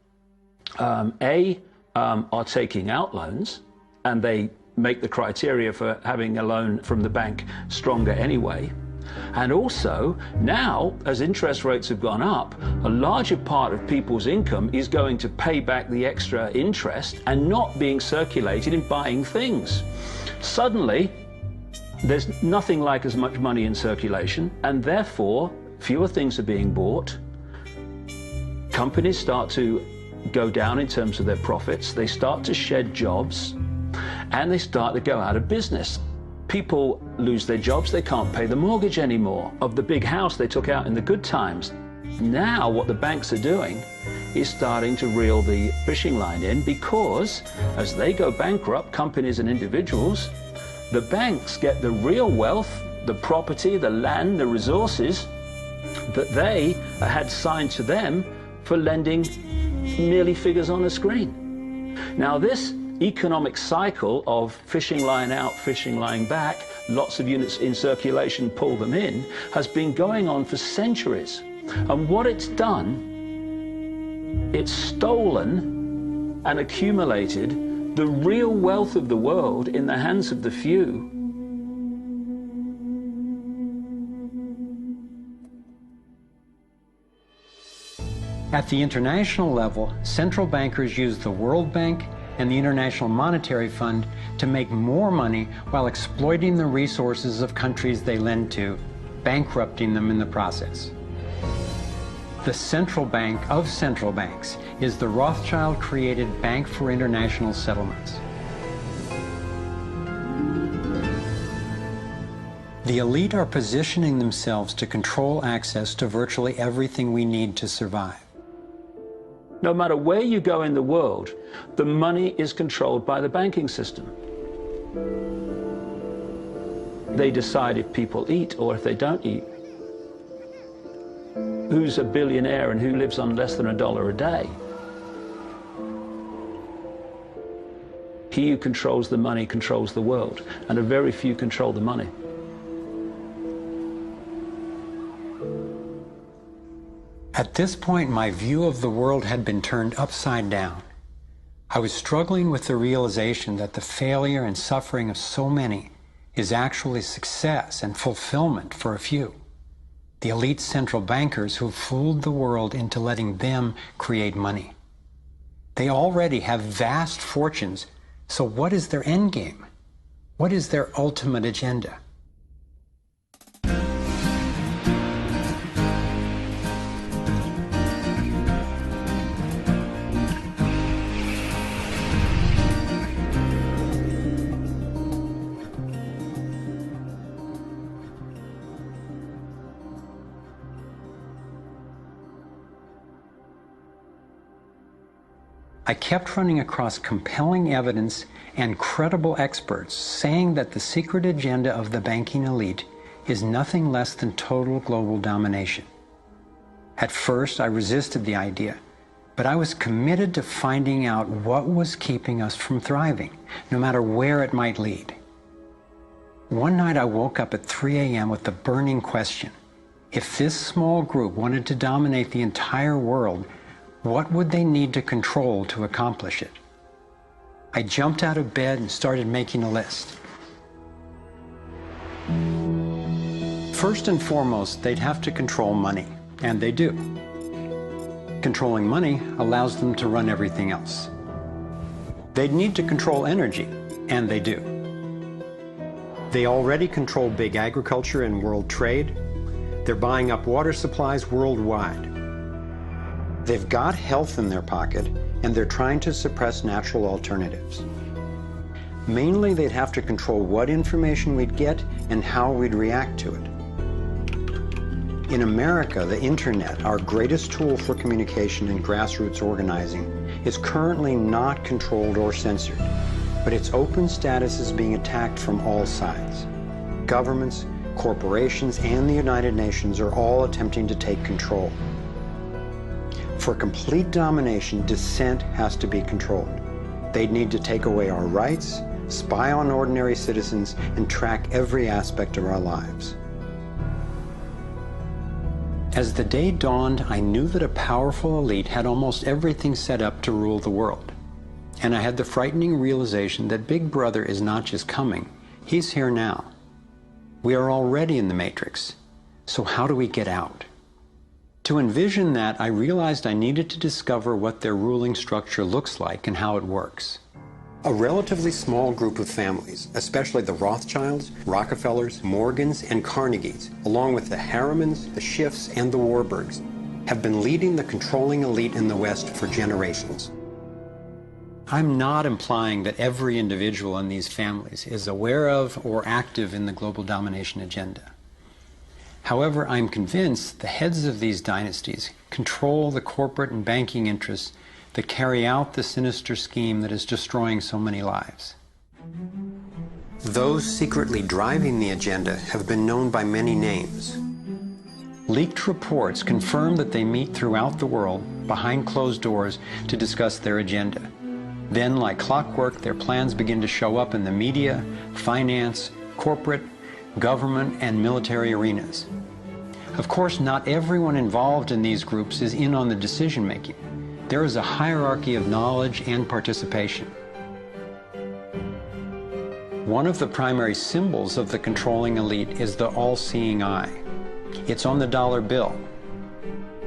are taking out loans, and they make the criteria for having a loan from the bank stronger anyway. And also, now, as interest rates have gone up, a larger part of people's income is going to pay back the extra interest and not being circulated in buying things. Suddenly, there's nothing like as much money in circulation, and therefore, fewer things are being bought. Companies start to go down in terms of their profits. They start to shed jobs, and they start to go out of business. People lose their jobs, they can't pay the mortgage anymore of the big house they took out in the good times. Now what the banks are doing is starting to reel the fishing line in, because as they go bankrupt, companies and individuals, the banks get the real wealth, the property, the land, the resources that they had signed to them for lending merely figures on a screen. Now this economic cycle of fishing line out, fishing line back, lots of units in circulation, pull them in, has been going on for centuries. And what it's done, it's stolen and accumulated the real wealth of the world in the hands of the few. At the international level, central bankers use the World Bank and the International Monetary Fund to make more money while exploiting the resources of countries they lend to, bankrupting them in the process. The central bank of central banks is the Rothschild-created Bank for International Settlements. The elite are positioning themselves to control access to virtually everything we need to survive. No matter where you go in the world, the money is controlled by the banking system. They decide if people eat or if they don't eat. Who's a billionaire and who lives on less than $1 a day? He who controls the money controls the world, and a very few control the money. At this point, my view of the world had been turned upside down. I was struggling with the realization that the failure and suffering of so many is actually success and fulfillment for a few. The elite central bankers who fooled the world into letting them create money. They already have vast fortunes, so what is their end game? What is their ultimate agenda? I kept running across compelling evidence and credible experts saying that the secret agenda of the banking elite is nothing less than total global domination. At first, I resisted the idea, but I was committed to finding out what was keeping us from thriving, no matter where it might lead. One night I woke up at 3 a.m. with the burning question: if this small group wanted to dominate the entire world, what would they need to control to accomplish it? I jumped out of bed and started making a list. First and foremost, they'd have to control money, and they do. Controlling money allows them to run everything else. They'd need to control energy, and they do. They already control big agriculture and world trade. They're buying up water supplies worldwide. They've got health in their pocket, and they're trying to suppress natural alternatives. Mainly, they'd have to control what information we'd get and how we'd react to it. In America, the internet, our greatest tool for communication and grassroots organizing, is currently not controlled or censored, but its open status is being attacked from all sides. Governments, corporations, and the United Nations are all attempting to take control. For complete domination, dissent has to be controlled. They'd need to take away our rights, spy on ordinary citizens, and track every aspect of our lives. As the day dawned, I knew that a powerful elite had almost everything set up to rule the world. And I had the frightening realization that Big Brother is not just coming, he's here now. We are already in the Matrix, so how do we get out? To envision that, I realized I needed to discover what their ruling structure looks like and how it works. A relatively small group of families, especially the Rothschilds, Rockefellers, Morgans, and Carnegies, along with the Harrimans, the Schiffs, and the Warburgs, have been leading the controlling elite in the West for generations. I'm not implying that every individual in these families is aware of or active in the global domination agenda. However, I'm convinced the heads of these dynasties control the corporate and banking interests that carry out the sinister scheme that is destroying so many lives. Those secretly driving the agenda have been known by many names. Leaked reports confirm that they meet throughout the world behind closed doors to discuss their agenda. Then, like clockwork, their plans begin to show up in the media, finance, corporate, government, and military arenas. Of course, not everyone involved in these groups is in on the decision-making. There is a hierarchy of knowledge and participation. One of the primary symbols of the controlling elite is the all-seeing eye. It's on the dollar bill.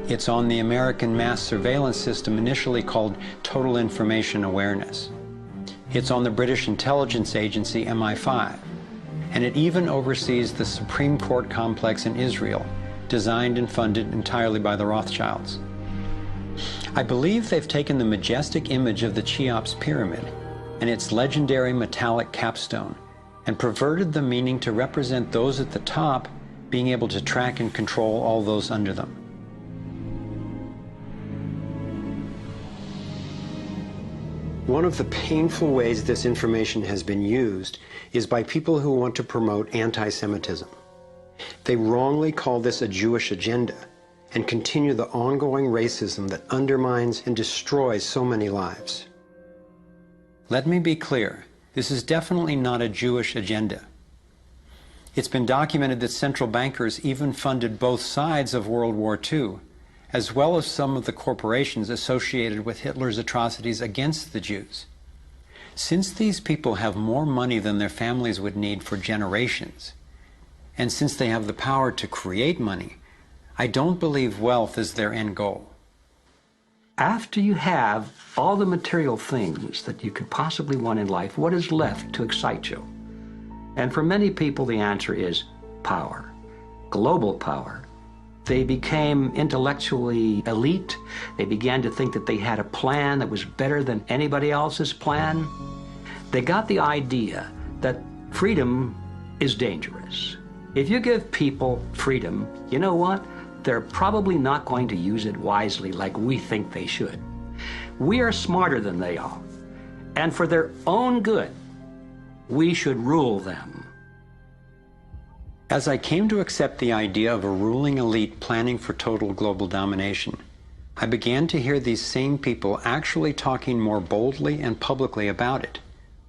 It's on the American mass surveillance system initially called Total Information Awareness. It's on the British intelligence agency MI5. And it even oversees the Supreme Court complex in Israel, designed and funded entirely by the Rothschilds. I believe they've taken the majestic image of the Cheops pyramid and its legendary metallic capstone and perverted the meaning to represent those at the top being able to track and control all those under them. One of the painful ways this information has been used is by people who want to promote anti-Semitism. They wrongly call this a Jewish agenda and continue the ongoing racism that undermines and destroys so many lives. Let me be clear, this is definitely not a Jewish agenda. It's been documented that central bankers even funded both sides of World War II, as well as some of the corporations associated with Hitler's atrocities against the Jews. Since these people have more money than their families would need for generations, and since they have the power to create money, I don't believe wealth is their end goal. After you have all the material things that you could possibly want in life, what is left to excite you? And for many people, the answer is power, global power. They became intellectually elite. They began to think that they had a plan that was better than anybody else's plan. They got the idea that freedom is dangerous. If you give people freedom, you know what? They're probably not going to use it wisely like we think they should. We are smarter than they are. And for their own good, we should rule them. As I came to accept the idea of a ruling elite planning for total global domination, I began to hear these same people actually talking more boldly and publicly about it,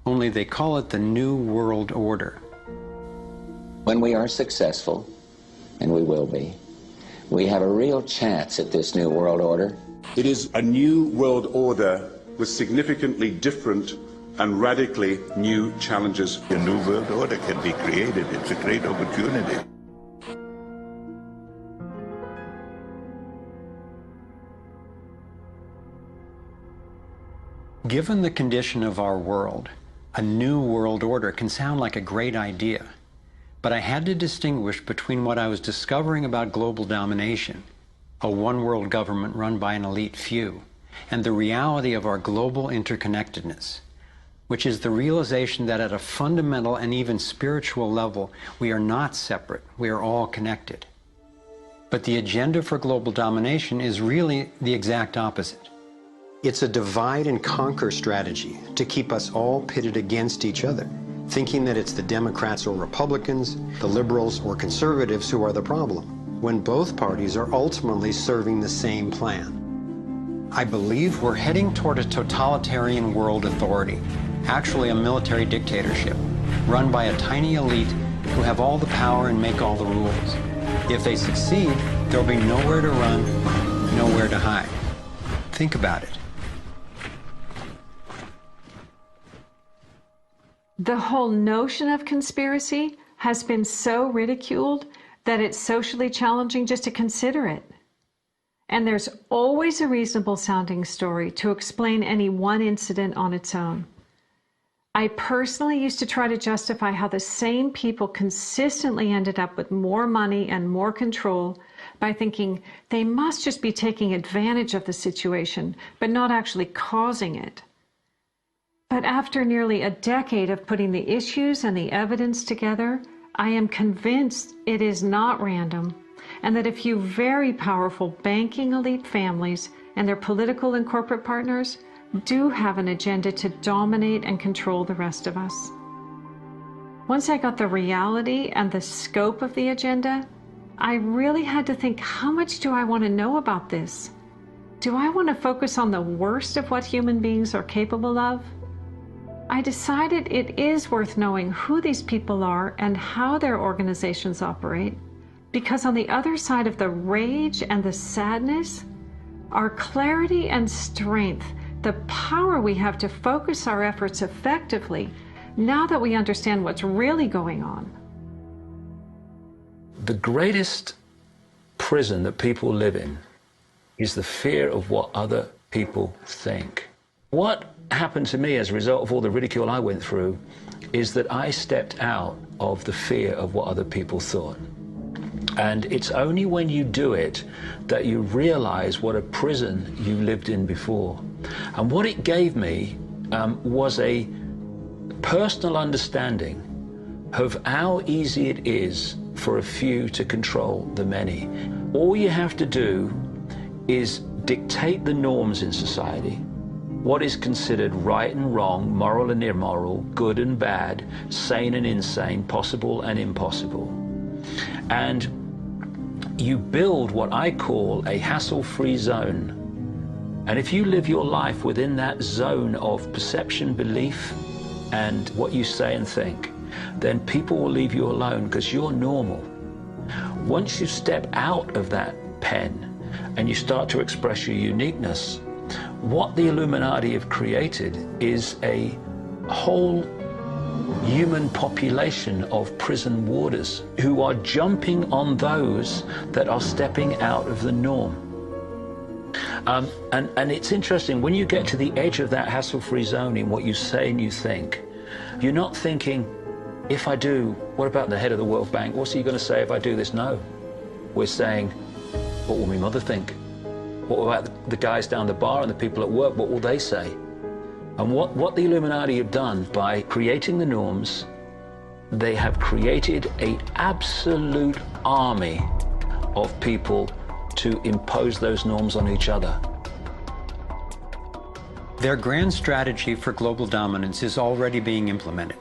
only they call it the New World Order. When we are successful, and we will be, we have a real chance at this New World Order. It is a new world order with significantly different and radically new challenges. A new world order can be created. It's a great opportunity. Given the condition of our world, a new world order can sound like a great idea. But I had to distinguish between what I was discovering about global domination, a one-world government run by an elite few, and the reality of our global interconnectedness, which is the realization that at a fundamental and even spiritual level, we are not separate, we are all connected. But the agenda for global domination is really the exact opposite. It's a divide and conquer strategy to keep us all pitted against each other, thinking that it's the Democrats or Republicans, the liberals or conservatives who are the problem, when both parties are ultimately serving the same plan. I believe we're heading toward a totalitarian world authority, actually a military dictatorship, run by a tiny elite who have all the power and make all the rules. If they succeed, there'll be nowhere to run, nowhere to hide. Think about it. The whole notion of conspiracy has been so ridiculed that it's socially challenging just to consider it. And there's always a reasonable sounding story to explain any one incident on its own. I personally used to try to justify how the same people consistently ended up with more money and more control by thinking they must just be taking advantage of the situation, but not actually causing it. But after nearly a decade of putting the issues and the evidence together, I am convinced it is not random, and that a few very powerful banking elite families and their political and corporate partners do have an agenda to dominate and control the rest of us. Once I got the reality and the scope of the agenda, I really had to think, how much do I want to know about this? Do I want to focus on the worst of what human beings are capable of? I decided it is worth knowing who these people are and how their organizations operate, because on the other side of the rage and the sadness are clarity and strength, the power we have to focus our efforts effectively now that we understand what's really going on. The greatest prison that people live in is the fear of what other people think. What happened to me as a result of all the ridicule I went through is that I stepped out of the fear of what other people thought. And it's only when you do it that you realize what a prison you lived in before. And what it gave me was a personal understanding of how easy it is for a few to control the many. All you have to do is dictate the norms in society, what is considered right and wrong, moral and immoral, good and bad, sane and insane, possible and impossible. And you build what I call a hassle-free zone. And if you live your life within that zone of perception, belief, and what you say and think, then people will leave you alone because you're normal. Once you step out of that pen and you start to express your uniqueness, what the Illuminati have created is a whole human population of prison warders who are jumping on those that are stepping out of the norm. And it's interesting, when you get to the edge of that hassle-free zone in what you say and you think, you're not thinking, if I do, what about the head of the World Bank? What's he going to say if I do this? No. We're saying, what will my mother think? What about the guys down the bar and the people at work? What will they say? And what the Illuminati have done by creating the norms, they have created an absolute army of people to impose those norms on each other. Their grand strategy for global dominance is already being implemented.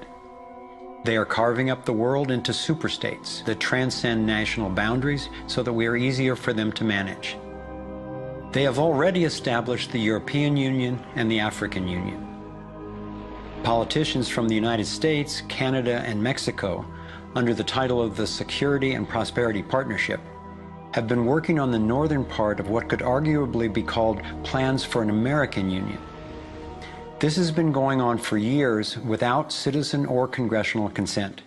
They are carving up the world into superstates that transcend national boundaries so that we are easier for them to manage. They have already established the European Union and the African Union. Politicians from the United States, Canada, and Mexico, under the title of the Security and Prosperity Partnership, have been working on the northern part of what could arguably be called plans for an American Union. This has been going on for years without citizen or congressional consent.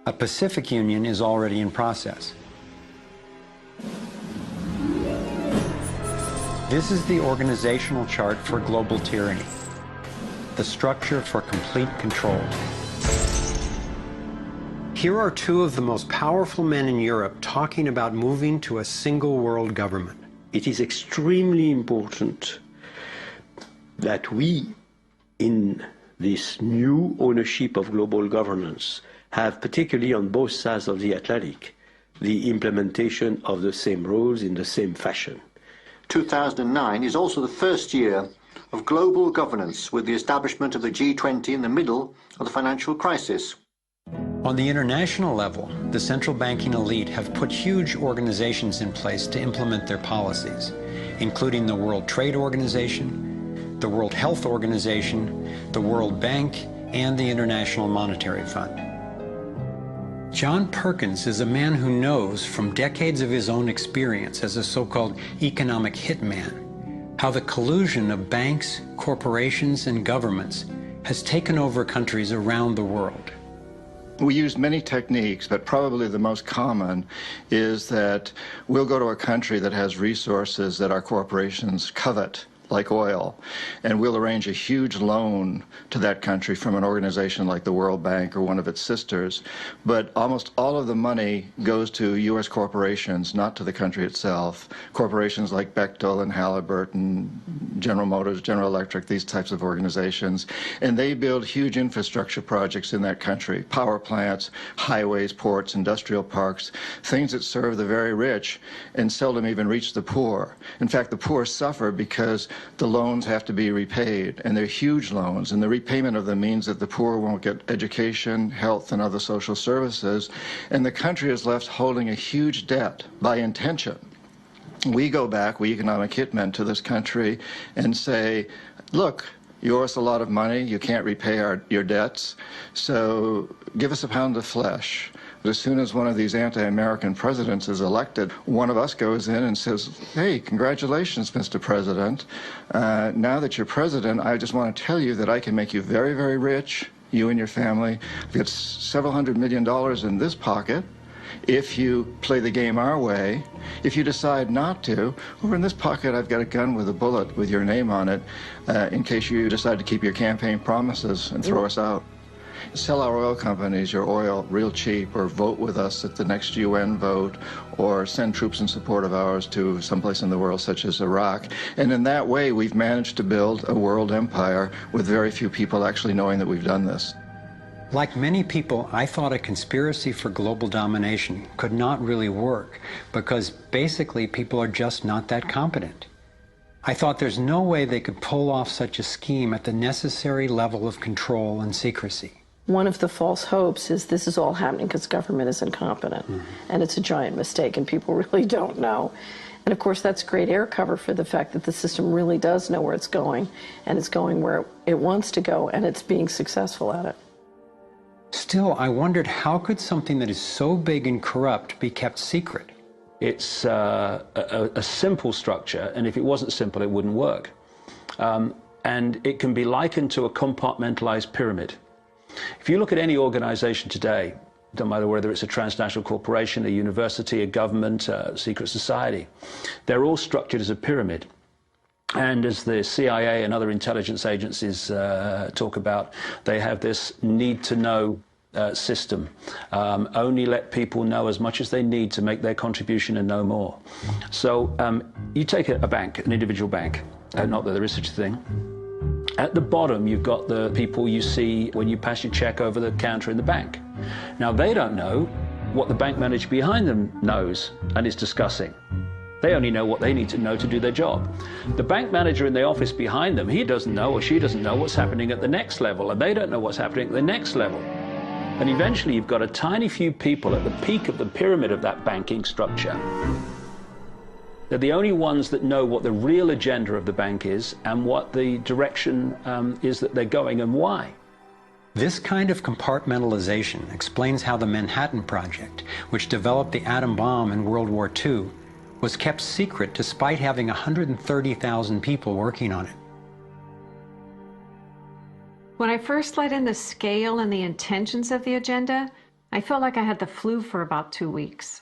A Pacific Union is already in process. This is the organizational chart for global tyranny, the structure for complete control. Here are two of the most powerful men in Europe talking about moving to a single world government. It is extremely important that we, in this new ownership of global governance, have, particularly on both sides of the Atlantic, the implementation of the same rules in the same fashion. 2009 is also the first year of global governance, with the establishment of the G20 in the middle of the financial crisis. On the international level, the central banking elite have put huge organizations in place to implement their policies, including the World Trade Organization, the World Health Organization, the World Bank, and the International Monetary Fund. John Perkins is a man who knows from decades of his own experience as a so-called economic hitman how the collusion of banks, corporations, and governments has taken over countries around the world. We use many techniques, but probably the most common is that we'll go to a country that has resources that our corporations covet, like oil, and we'll arrange a huge loan to that country from an organization like the World Bank or one of its sisters, but almost all of the money goes to U.S. corporations, not to the country itself. Corporations like Bechtel and Halliburton, General Motors, General Electric, these types of organizations, and they build huge infrastructure projects in that country, power plants, highways, ports, industrial parks, things that serve the very rich and seldom even reach the poor. In fact, the poor suffer because the loans have to be repaid, and they're huge loans, and the repayment of them means that the poor won't get education, health, and other social services, and the country is left holding a huge debt by intention. We go back, we economic hitmen, to this country and say, look, you owe us a lot of money, you can't repay your debts, so give us a pound of flesh. But as soon as one of these anti-American presidents is elected, one of us goes in and says, hey, congratulations, Mr. President. Now that you're president, I just want to tell you that I can make you very, very rich, you and your family. I've got several $100 million in this pocket. If you play the game our way, if you decide not to, over in this pocket I've got a gun with a bullet with your name on it in case you decide to keep your campaign promises and throw us out. Sell our oil companies your oil real cheap, or vote with us at the next UN vote, or send troops in support of ours to someplace in the world such as Iraq. And in that way we've managed to build a world empire with very few people actually knowing that we've done this. Like many people, I thought a conspiracy for global domination could not really work because basically people are just not that competent. I thought there's no way they could pull off such a scheme at the necessary level of control and secrecy. One of the false hopes is this is all happening because government is incompetent, and it's a giant mistake, and people really don't know. And of course, that's great air cover for the fact that the system really does know where it's going, and it's going where it wants to go, and it's being successful at it. Still, I wondered how could something that is so big and corrupt be kept secret? It's a simple structure, and if it wasn't simple, it wouldn't work. And it can be likened to a compartmentalized pyramid. If you look at any organization today, don't matter whether it's a transnational corporation, a university, a government, a secret society, they're all structured as a pyramid. And as the CIA and other intelligence agencies talk about, they have this need-to-know system. Only let people know as much as they need to make their contribution and no more. So you take a bank, an individual bank, not that there is such a thing. At the bottom, you've got the people you see when you pass your check over the counter in the bank. Now, they don't know what the bank manager behind them knows and is discussing. They only know what they need to know to do their job. The bank manager in the office behind them, he doesn't know or she doesn't know what's happening at the next level, and they don't know what's happening at the next level. And eventually, you've got a tiny few people at the peak of the pyramid of that banking structure. They're the only ones that know what the real agenda of the bank is and what the direction is that they're going and why. This kind of compartmentalization explains how the Manhattan Project, which developed the atom bomb in World War II, was kept secret despite having 130,000 people working on it. When I first let in the scale and the intentions of the agenda, I felt like I had the flu for about 2 weeks.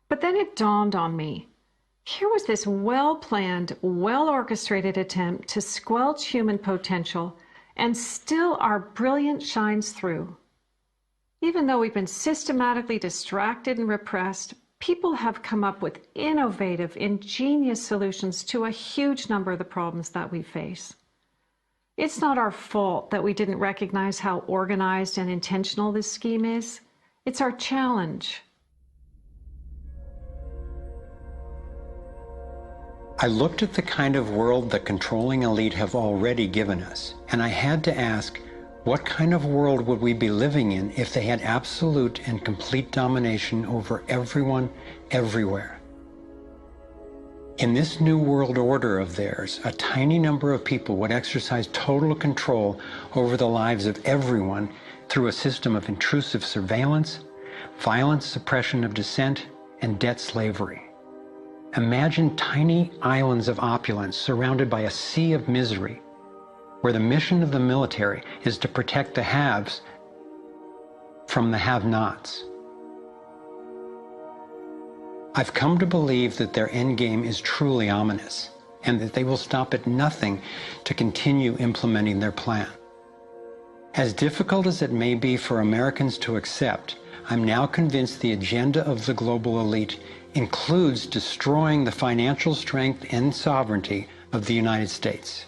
But then it dawned on me. Here was this well-planned, well-orchestrated attempt to squelch human potential, and still our brilliance shines through. Even though we've been systematically distracted and repressed, people have come up with innovative, ingenious solutions to a huge number of the problems that we face. It's not our fault that we didn't recognize how organized and intentional this scheme is. It's our challenge. I looked at the kind of world the controlling elite have already given us, and I had to ask, what kind of world would we be living in if they had absolute and complete domination over everyone, everywhere? In this new world order of theirs, a tiny number of people would exercise total control over the lives of everyone through a system of intrusive surveillance, violent suppression of dissent, and debt slavery. Imagine tiny islands of opulence surrounded by a sea of misery, where the mission of the military is to protect the haves from the have-nots. I've come to believe that their endgame is truly ominous, and that they will stop at nothing to continue implementing their plan. As difficult as it may be for Americans to accept, I'm now convinced the agenda of the global elite includes destroying the financial strength and sovereignty of the United States.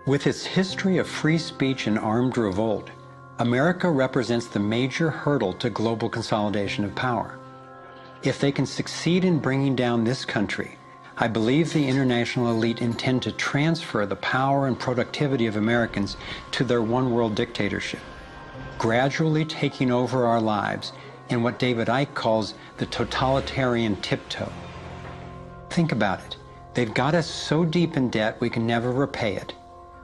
With its history of free speech and armed revolt, America represents the major hurdle to global consolidation of power. If they can succeed in bringing down this country, I believe the international elite intend to transfer the power and productivity of Americans to their one-world dictatorship, gradually taking over our lives in what David Icke calls the totalitarian tiptoe. Think about it. They've got us so deep in debt we can never repay it.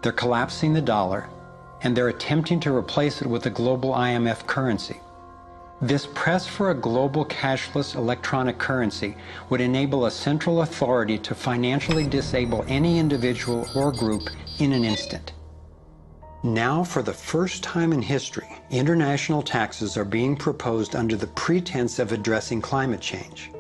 They're collapsing the dollar, and they're attempting to replace it with a global IMF currency. This press for a global cashless electronic currency would enable a central authority to financially disable any individual or group in an instant. Now, for the first time in history, international taxes are being proposed under the pretense of addressing climate change.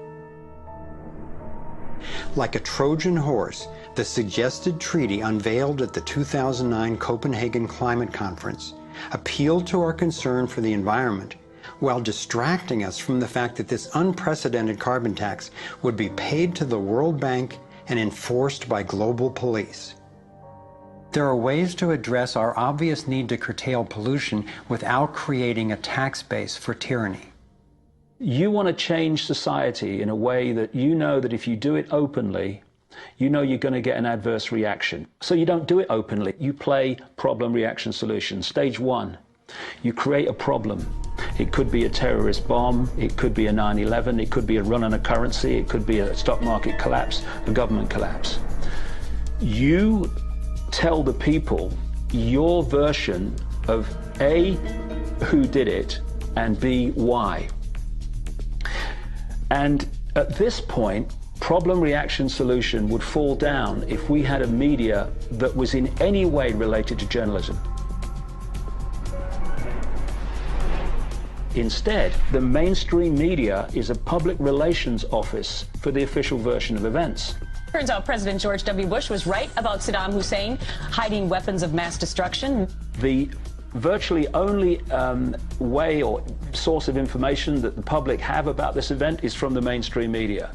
Like a Trojan horse, the suggested treaty unveiled at the 2009 Copenhagen Climate Conference appealed to our concern for the environment while distracting us from the fact that this unprecedented carbon tax would be paid to the World Bank and enforced by global police. There are ways to address our obvious need to curtail pollution without creating a tax base for tyranny. You want to change society in a way that you know that if you do it openly, you know you're going to get an adverse reaction. So you don't do it openly. You play problem, reaction, solution. Stage one, you create a problem. It could be a terrorist bomb, it could be a 9/11, it could be a run on a currency, it could be a stock market collapse, a government collapse. You tell the people your version of A, who did it, and B, why. And at this point, problem, reaction, solution would fall down if we had a media that was in any way related to journalism. Instead, the mainstream media is a public relations office for the official version of events. Turns out President George W. Bush was right about Saddam Hussein hiding weapons of mass destruction. The virtually only way or source of information that the public have about this event is from the mainstream media.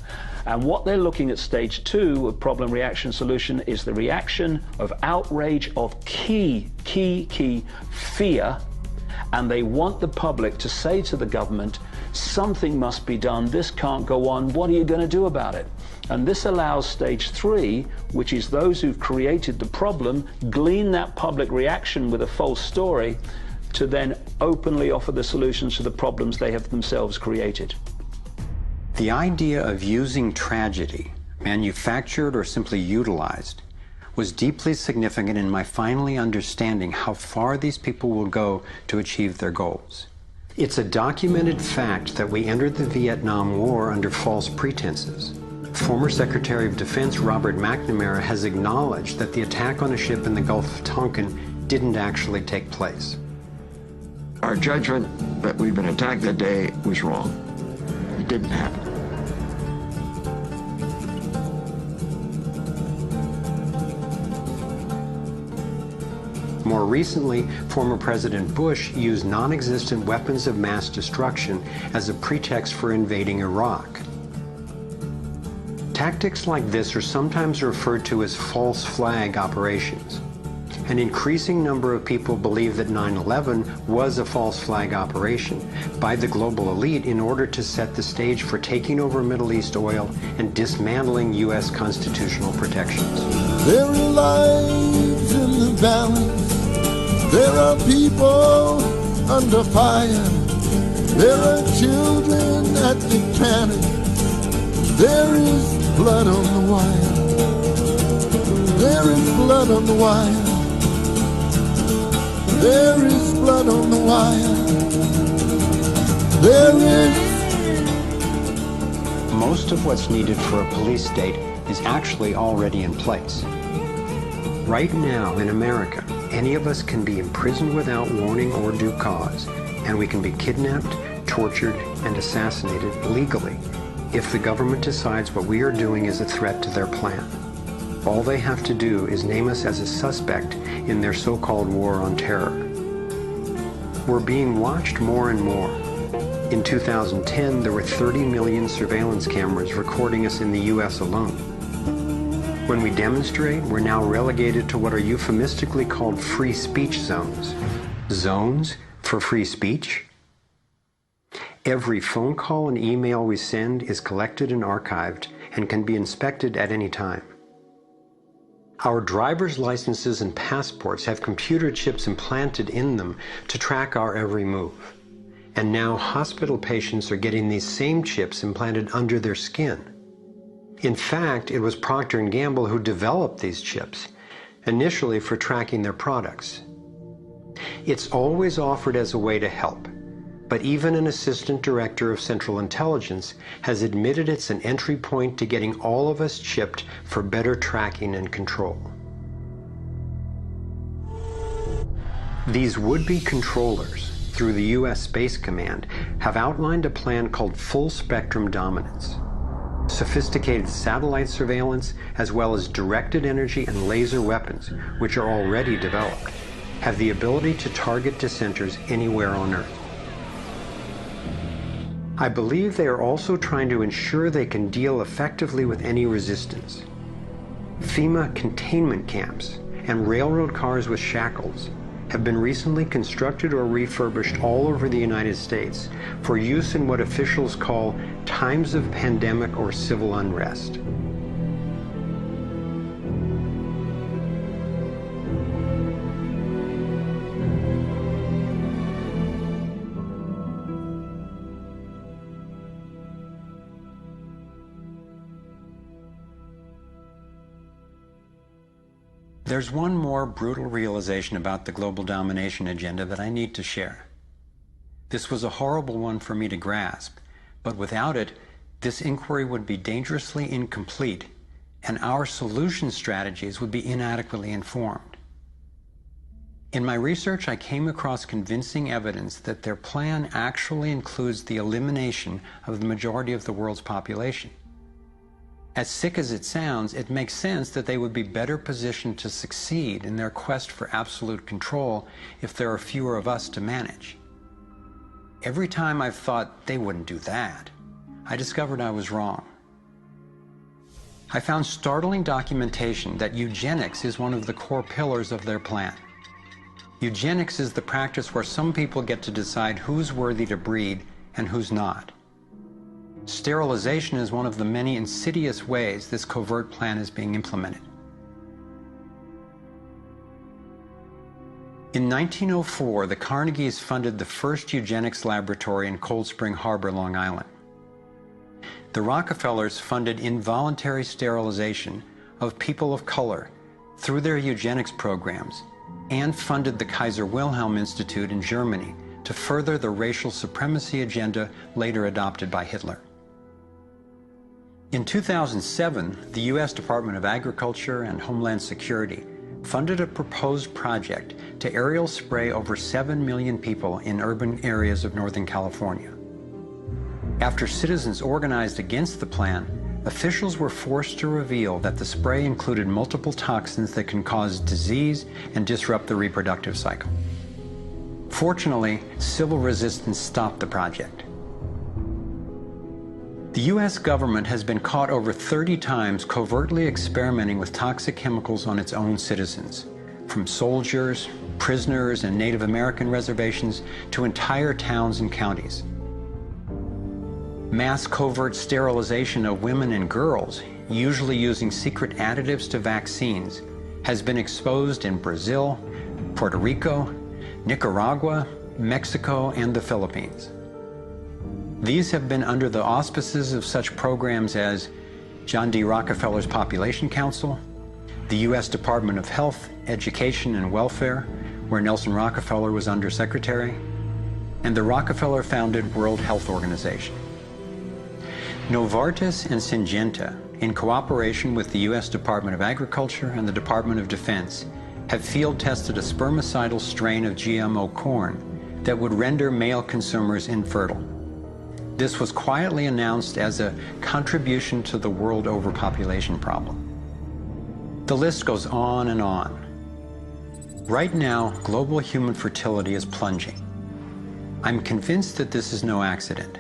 And what they're looking at stage two of problem, reaction, solution is the reaction of outrage, of key fear. And they want the public to say to the government, something must be done, this can't go on, what are you going to do about it? And this allows stage three, which is those who've created the problem, glean that public reaction with a false story, to then openly offer the solutions to the problems they have themselves created. The idea of using tragedy, manufactured or simply utilized, was deeply significant in my finally understanding how far these people will go to achieve their goals. It's a documented fact that we entered the Vietnam War under false pretenses. Former Secretary of Defense Robert McNamara has acknowledged that the attack on a ship in the Gulf of Tonkin didn't actually take place. Our judgment that we've been attacked that day was wrong. It didn't happen. More recently, former President Bush used non-existent weapons of mass destruction as a pretext for invading Iraq. Tactics like this are sometimes referred to as false flag operations. An increasing number of people believe that 9/11 was a false flag operation by the global elite in order to set the stage for taking over Middle East oil and dismantling U.S. constitutional protections. There are lives in the valleys. There are people under fire. There are children at the cannon. There is blood on the wire. There is blood on the wire. There is blood on the wire. There is. Most of what's needed for a police state is actually already in place. Right now in America, any of us can be imprisoned without warning or due cause, and we can be kidnapped, tortured, and assassinated legally if the government decides what we are doing is a threat to their plan. All they have to do is name us as a suspect in their so-called war on terror. We're being watched more and more. In 2010, there were 30 million surveillance cameras recording us in the US alone. When we demonstrate, we're now relegated to what are euphemistically called free speech zones. Zones for free speech? Every phone call and email we send is collected and archived and can be inspected at any time. Our driver's licenses and passports have computer chips implanted in them to track our every move. And now hospital patients are getting these same chips implanted under their skin. In fact, it was Procter & Gamble who developed these chips, initially for tracking their products. It's always offered as a way to help, but even an assistant director of Central Intelligence has admitted it's an entry point to getting all of us chipped for better tracking and control. These would-be controllers, through the U.S. Space Command, have outlined a plan called full-spectrum dominance. Sophisticated satellite surveillance, as well as directed energy and laser weapons, which are already developed, have the ability to target dissenters anywhere on Earth. I believe they are also trying to ensure they can deal effectively with any resistance. FEMA containment camps and railroad cars with shackles have been recently constructed or refurbished all over the United States for use in what officials call times of pandemic or civil unrest. There's one more brutal realization about the global domination agenda that I need to share. This was a horrible one for me to grasp, but without it, this inquiry would be dangerously incomplete, and our solution strategies would be inadequately informed. In my research, I came across convincing evidence that their plan actually includes the elimination of the majority of the world's population. As sick as it sounds, it makes sense that they would be better positioned to succeed in their quest for absolute control if there are fewer of us to manage. Every time I've thought they wouldn't do that, I discovered I was wrong. I found startling documentation that eugenics is one of the core pillars of their plan. Eugenics is the practice where some people get to decide who's worthy to breed and who's not. Sterilization is one of the many insidious ways this covert plan is being implemented. In 1904, the Carnegies funded the first eugenics laboratory in Cold Spring Harbor, Long Island. The Rockefellers funded involuntary sterilization of people of color through their eugenics programs and funded the Kaiser Wilhelm Institute in Germany to further the racial supremacy agenda later adopted by Hitler. In 2007, the U.S. Department of Agriculture and Homeland Security funded a proposed project to aerial spray over 7 million people in urban areas of Northern California. After citizens organized against the plan, officials were forced to reveal that the spray included multiple toxins that can cause disease and disrupt the reproductive cycle. Fortunately, civil resistance stopped the project. The U.S. government has been caught over 30 times covertly experimenting with toxic chemicals on its own citizens, from soldiers, prisoners, and Native American reservations to entire towns and counties. Mass covert sterilization of women and girls, usually using secret additives to vaccines, has been exposed in Brazil, Puerto Rico, Nicaragua, Mexico, and the Philippines. These have been under the auspices of such programs as John D. Rockefeller's Population Council, the U.S. Department of Health, Education, and Welfare, where Nelson Rockefeller was Undersecretary, and the Rockefeller-founded World Health Organization. Novartis and Syngenta, in cooperation with the U.S. Department of Agriculture and the Department of Defense, have field-tested a spermicidal strain of GMO corn that would render male consumers infertile. This was quietly announced as a contribution to the world overpopulation problem. The list goes on and on. Right now, global human fertility is plunging. I'm convinced that this is no accident.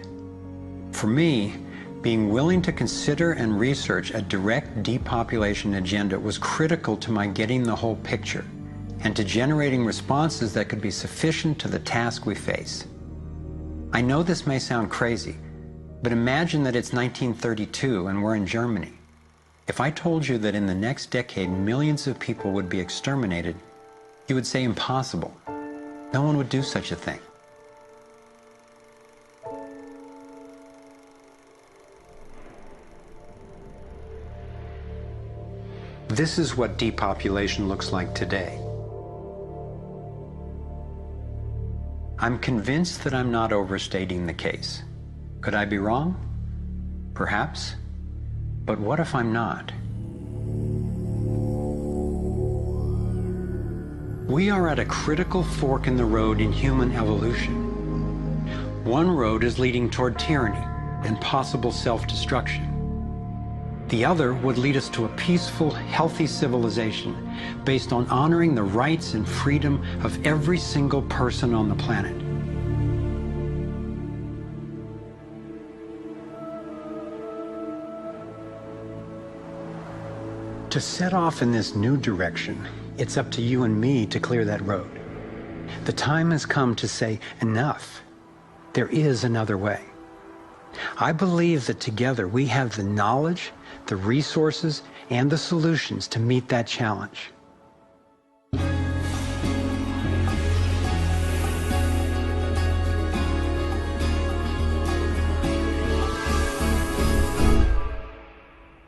For me, being willing to consider and research a direct depopulation agenda was critical to my getting the whole picture and to generating responses that could be sufficient to the task we face. I know this may sound crazy, but imagine that it's 1932 and we're in Germany. If I told you that in the next decade millions of people would be exterminated, you would say impossible. No one would do such a thing. This is what depopulation looks like today. I'm convinced that I'm not overstating the case. Could I be wrong? Perhaps. But what if I'm not? We are at a critical fork in the road in human evolution. One road is leading toward tyranny and possible self-destruction. The other would lead us to a peaceful, healthy civilization based on honoring the rights and freedom of every single person on the planet. To set off in this new direction, it's up to you and me to clear that road. The time has come to say, enough. There is another way. I believe that together we have the knowledge, the resources, and the solutions to meet that challenge.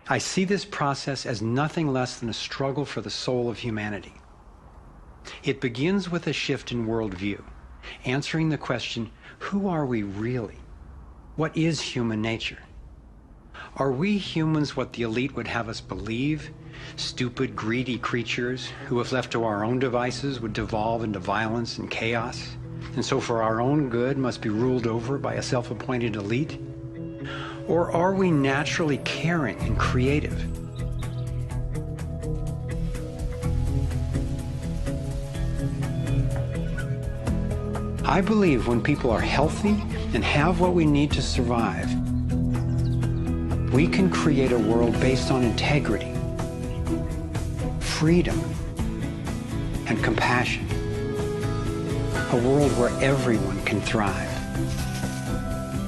I see this process as nothing less than a struggle for the soul of humanity. It begins with a shift in worldview, answering the question, who are we really? What is human nature? Are we humans what the elite would have us believe? Stupid, greedy creatures who, if left to our own devices, would devolve into violence and chaos, and so for our own good must be ruled over by a self-appointed elite? Or are we naturally caring and creative? I believe when people are healthy and have what we need to survive, we can create a world based on integrity, freedom, and compassion. A world where everyone can thrive.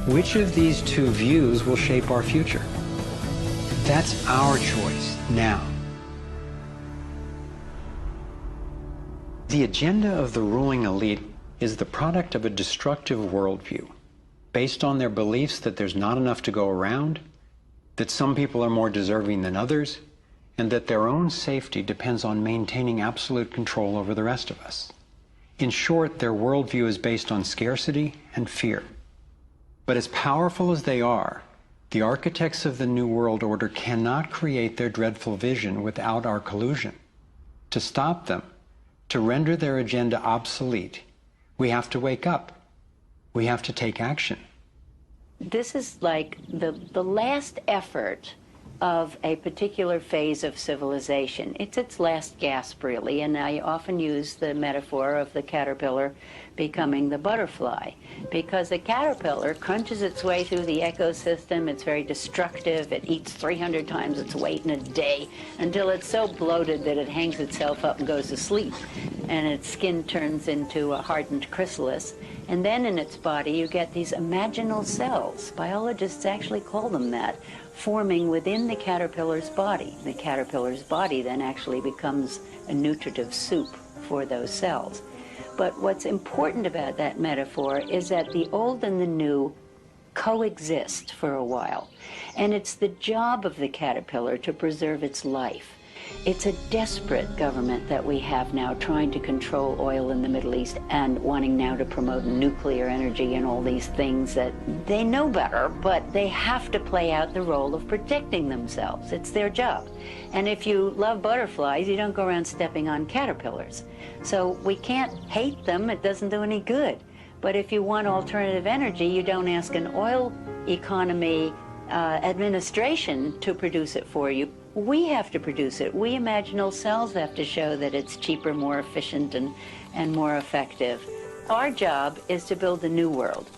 Which of these two views will shape our future? That's our choice now. The agenda of the ruling elite is the product of a destructive worldview, based on their beliefs that there's not enough to go around, that some people are more deserving than others, and that their own safety depends on maintaining absolute control over the rest of us. In short, their worldview is based on scarcity and fear. But as powerful as they are, the architects of the New World Order cannot create their dreadful vision without our collusion. To stop them, to render their agenda obsolete, we have to wake up. We have to take action. This is like the last effort of a particular phase of civilization. It's its last gasp, really, and I often use the metaphor of the caterpillar becoming the butterfly, because the caterpillar crunches its way through the ecosystem. It's very destructive. It eats 300 times its weight in a day until it's so bloated that it hangs itself up and goes to sleep, and its skin turns into a hardened chrysalis. And then in its body you get these imaginal cells. Biologists actually call them that, forming within the caterpillar's body. The caterpillar's body then actually becomes a nutritive soup for those cells. But what's important about that metaphor is that the old and the new coexist for a while. And it's the job of the caterpillar to preserve its life. It's a desperate government that we have now trying to control oil in the Middle East and wanting now to promote nuclear energy and all these things that they know better, but they have to play out the role of protecting themselves. It's their job. And if you love butterflies, you don't go around stepping on caterpillars. So we can't hate them. It doesn't do any good. But if you want alternative energy, you don't ask an oil economy administration to produce it for you. we have to produce it. We imaginal selves have to show that it's cheaper, more efficient, and more effective. Our job is to build a new world.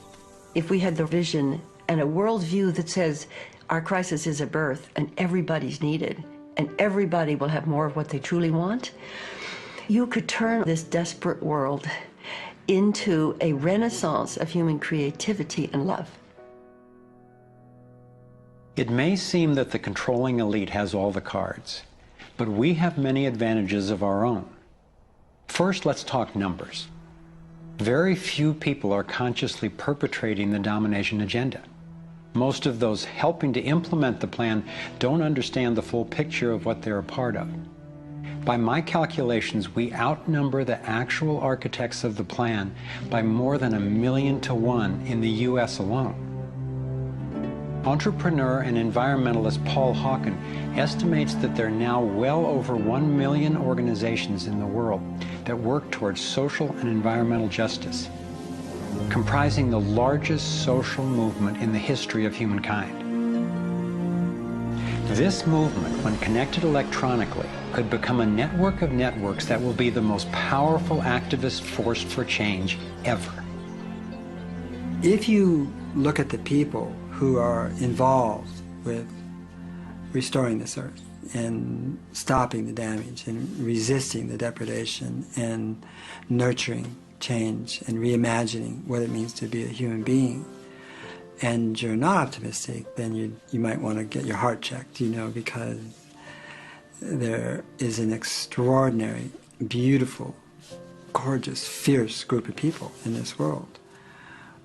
If we had the vision and a worldview that says our crisis is a birth and everybody's needed and everybody will have more of what they truly want, you could turn this desperate world into a renaissance of human creativity and love. It may seem that the controlling elite has all the cards, but we have many advantages of our own. First, let's talk numbers. Very few people are consciously perpetrating the domination agenda. Most of those helping to implement the plan don't understand the full picture of what they're a part of. By my calculations, we outnumber the actual architects of the plan by more than 1,000,000 to 1 in the US alone. Entrepreneur and environmentalist Paul Hawken estimates that there are now well over 1 million organizations in the world that work towards social and environmental justice, comprising the largest social movement in the history of humankind. This movement, when connected electronically, could become a network of networks that will be the most powerful activist force for change ever. If you look at the people who are involved with restoring this earth and stopping the damage and resisting the depredation and nurturing change and reimagining what it means to be a human being, and you're not optimistic, then you might want to get your heart checked, because there is an extraordinary, beautiful, gorgeous, fierce group of people in this world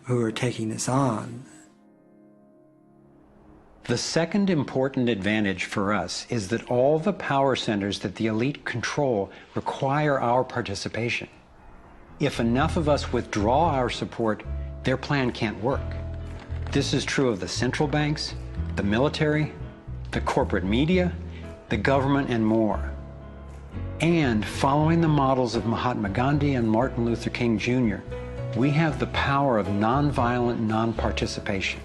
who are taking this on. The second important advantage for us is that all the power centers that the elite control require our participation. If enough of us withdraw our support, their plan can't work. This is true of the central banks, the military, the corporate media, the government, and more. And following the models of Mahatma Gandhi and Martin Luther King Jr., we have the power of nonviolent non-participation.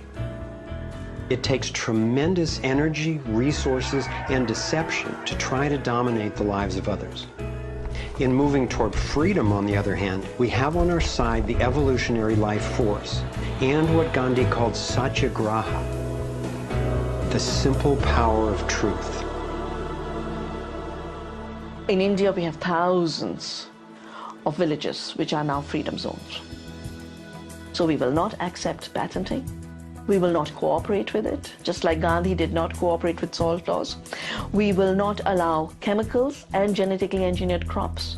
It takes tremendous energy, resources, and deception to try to dominate the lives of others. In moving toward freedom, on the other hand, we have on our side the evolutionary life force and what Gandhi called satyagraha, the simple power of truth. In India, we have thousands of villages which are now freedom zones. So we will not accept patenting. We will not cooperate with it, just like Gandhi did not cooperate with salt laws. We will not allow chemicals and genetically engineered crops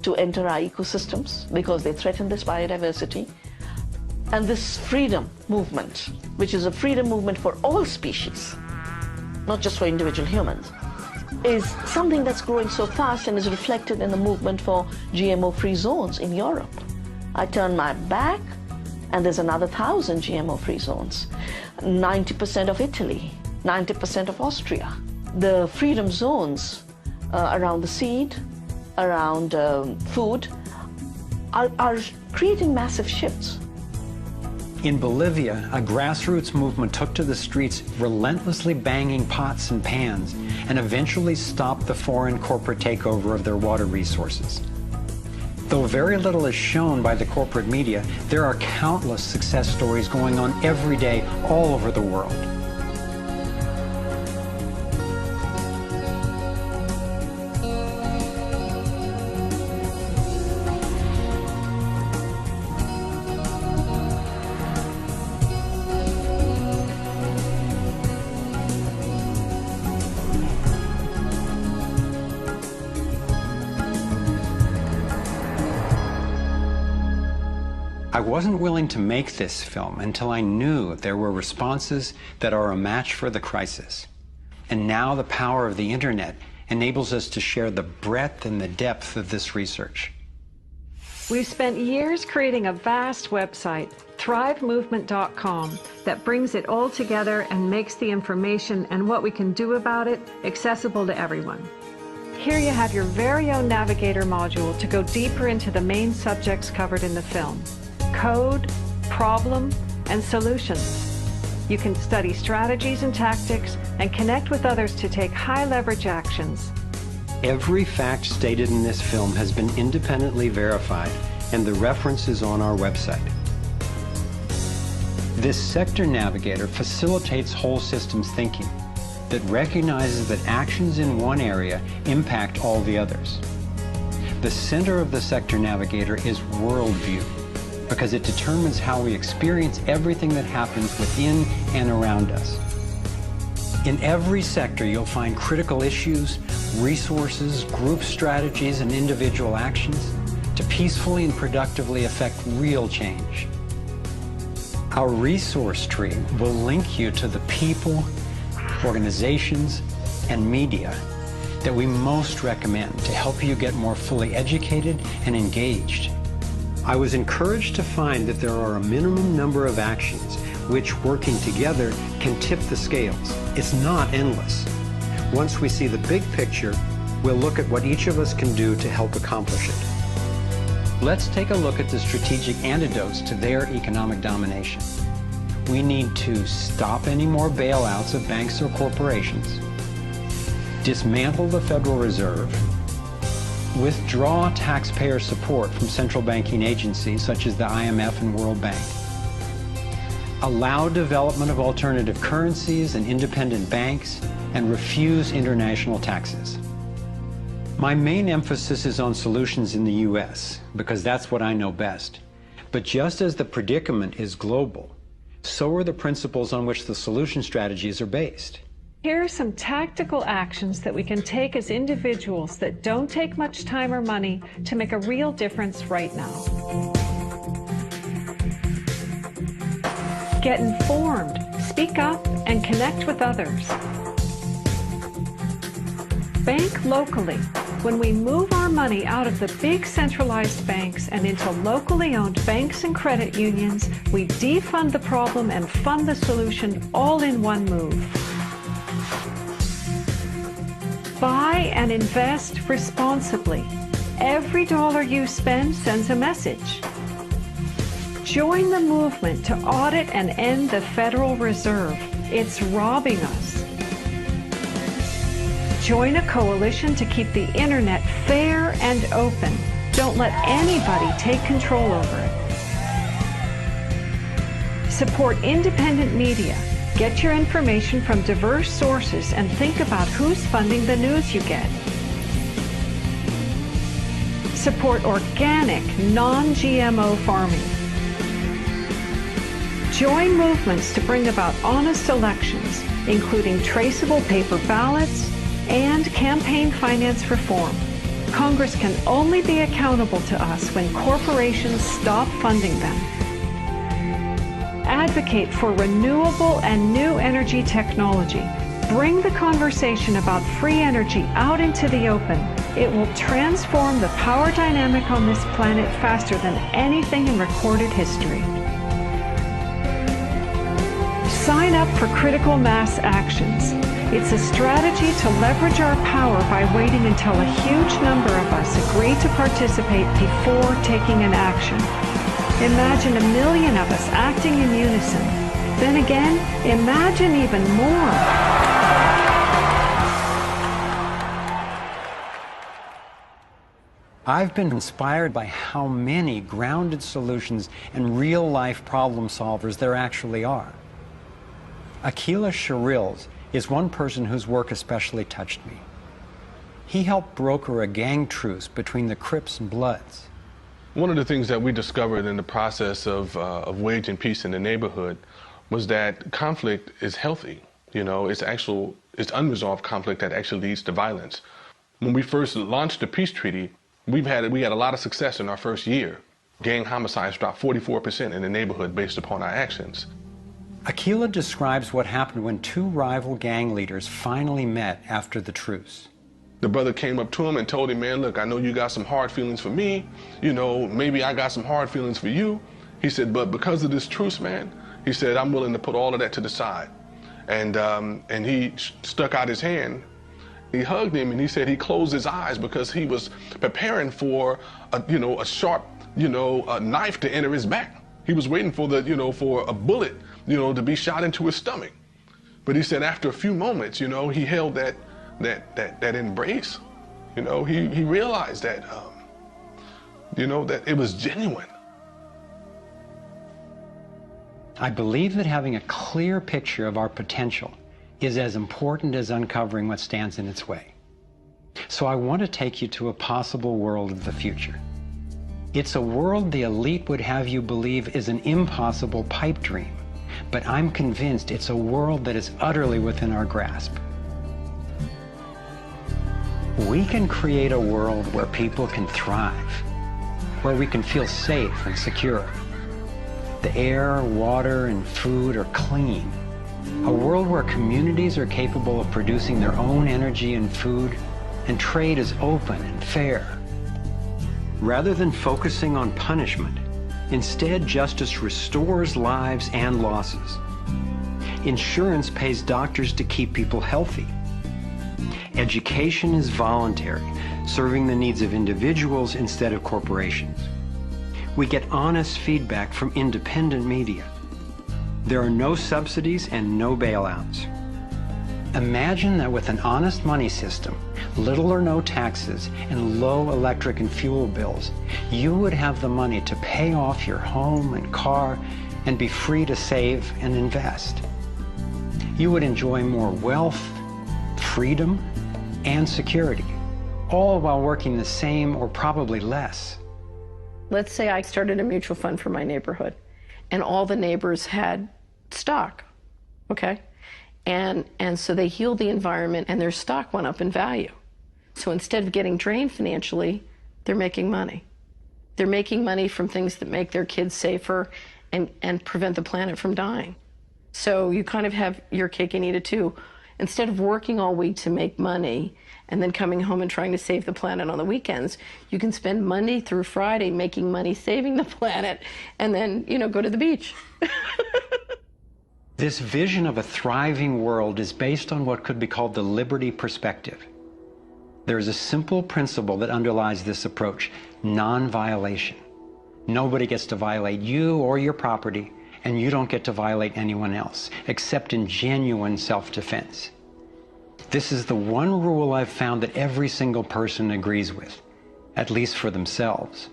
to enter our ecosystems because they threaten this biodiversity. And this freedom movement, which is a freedom movement for all species, not just for individual humans, is something that's growing so fast and is reflected in the movement for GMO-free zones in Europe. I turn my back and there's another 1,000 GMO-free zones. 90% of Italy, 90% of Austria. The freedom zones around the seed, around food, are creating massive shifts. In Bolivia, a grassroots movement took to the streets, relentlessly banging pots and pans, and eventually stopped the foreign corporate takeover of their water resources. Though very little is shown by the corporate media, there are countless success stories going on every day all over the world. I wasn't willing to make this film until I knew there were responses that are a match for the crisis. And now the power of the internet enables us to share the breadth and the depth of this research. We've spent years creating a vast website, thrivemovement.com, that brings it all together and makes the information and what we can do about it accessible to everyone. Here you have your very own navigator module to go deeper into the main subjects covered in the film: code, problem, and solutions. You can study strategies and tactics and connect with others to take high-leverage actions. Every fact stated in this film has been independently verified, and the reference is on our website. This sector navigator facilitates whole systems thinking that recognizes that actions in one area impact all the others. The center of the sector navigator is worldview, because it determines how we experience everything that happens within and around us. In every sector, you'll find critical issues, resources, group strategies, and individual actions to peacefully and productively affect real change. Our resource tree will link you to the people, organizations, and media that we most recommend to help you get more fully educated and engaged. I was encouraged to find that there are a minimum number of actions which, working together, can tip the scales. It's not endless. Once we see the big picture, we'll look at what each of us can do to help accomplish it. Let's take a look at the strategic antidotes to their economic domination. We need to stop any more bailouts of banks or corporations, dismantle the Federal Reserve, withdraw taxpayer support from central banking agencies such as the IMF and World Bank, allow development of alternative currencies and independent banks, and refuse international taxes. My main emphasis is on solutions in the U.S., because that's what I know best. But just as the predicament is global, so are the principles on which the solution strategies are based. Here are some tactical actions that we can take as individuals that don't take much time or money to make a real difference right now. Get informed, speak up, and connect with others. Bank locally. When we move our money out of the big centralized banks and into locally owned banks and credit unions, we defund the problem and fund the solution all in one move. Buy and invest responsibly. Every dollar you spend sends a message. Join the movement to audit and end the Federal Reserve. It's robbing us. Join a coalition to keep the internet fair and open. Don't let anybody take control over it. Support independent media. Get your information from diverse sources and think about who's funding the news you get. Support organic, non-GMO farming. Join movements to bring about honest elections, including traceable paper ballots and campaign finance reform. Congress can only be accountable to us when corporations stop funding them. Advocate for renewable and new energy technology. Bring the conversation about free energy out into the open. It will transform the power dynamic on this planet faster than anything in recorded history. Sign up for critical mass actions. It's a strategy to leverage our power by waiting until a huge number of us agree to participate before taking an action. Imagine 1 million of us acting in unison. Then again, imagine even more. I've been inspired by how many grounded solutions and real-life problem solvers there actually are. Akila Sherrills is one person whose work especially touched me. He helped broker a gang truce between the Crips and Bloods. One of the things that we discovered in the process of waging peace in the neighborhood was that conflict is healthy. You know, it's unresolved conflict that actually leads to violence. When we first launched the peace treaty, we had a lot of success in our first year. Gang homicides dropped 44% in the neighborhood based upon our actions. Akila describes what happened when two rival gang leaders finally met after the truce. The brother came up to him and told him, man, look, I know you got some hard feelings for me. You know, maybe I got some hard feelings for you. He said, but because of this truce, man, he said, I'm willing to put all of that to the side. And he stuck out his hand. He hugged him and he said he closed his eyes because he was preparing for a sharp, knife to enter his back. He was waiting for for a bullet you know, to be shot into his stomach. But he said after a few moments, you know, he held that embrace. You know, he realized that, you know, that it was genuine. I believe that having a clear picture of our potential is as important as uncovering what stands in its way. So I want to take you to a possible world of the future. It's a world the elite would have you believe is an impossible pipe dream, but I'm convinced it's a world that is utterly within our grasp. We can create a world where people can thrive, where we can feel safe and secure. The air, water, and food are clean. A world where communities are capable of producing their own energy and food, and trade is open and fair. Rather than focusing on punishment, instead justice restores lives and losses. Insurance pays doctors to keep people healthy. Education is voluntary, serving the needs of individuals instead of corporations. We get honest feedback from independent media. There are no subsidies and no bailouts. Imagine that with an honest money system, little or no taxes, and low electric and fuel bills, you would have the money to pay off your home and car and be free to save and invest. You would enjoy more wealth, freedom, and security, all while working the same or probably less. Let's say I started a mutual fund for my neighborhood, and all the neighbors had stock, okay? And so they healed the environment, and their stock went up in value. So instead of getting drained financially, they're making money. They're making money from things that make their kids safer and prevent the planet from dying. So you kind of have your cake and eat it too. Instead of working all week to make money and then coming home and trying to save the planet on the weekends, you can spend Monday through Friday making money saving the planet and then, you know, go to the beach. This vision of a thriving world is based on what could be called the liberty perspective. There is a simple principle that underlies this approach: non-violation. Nobody gets to violate you or your property, and you don't get to violate anyone else, except in genuine self-defense. This is the one rule I've found that every single person agrees with, at least for themselves.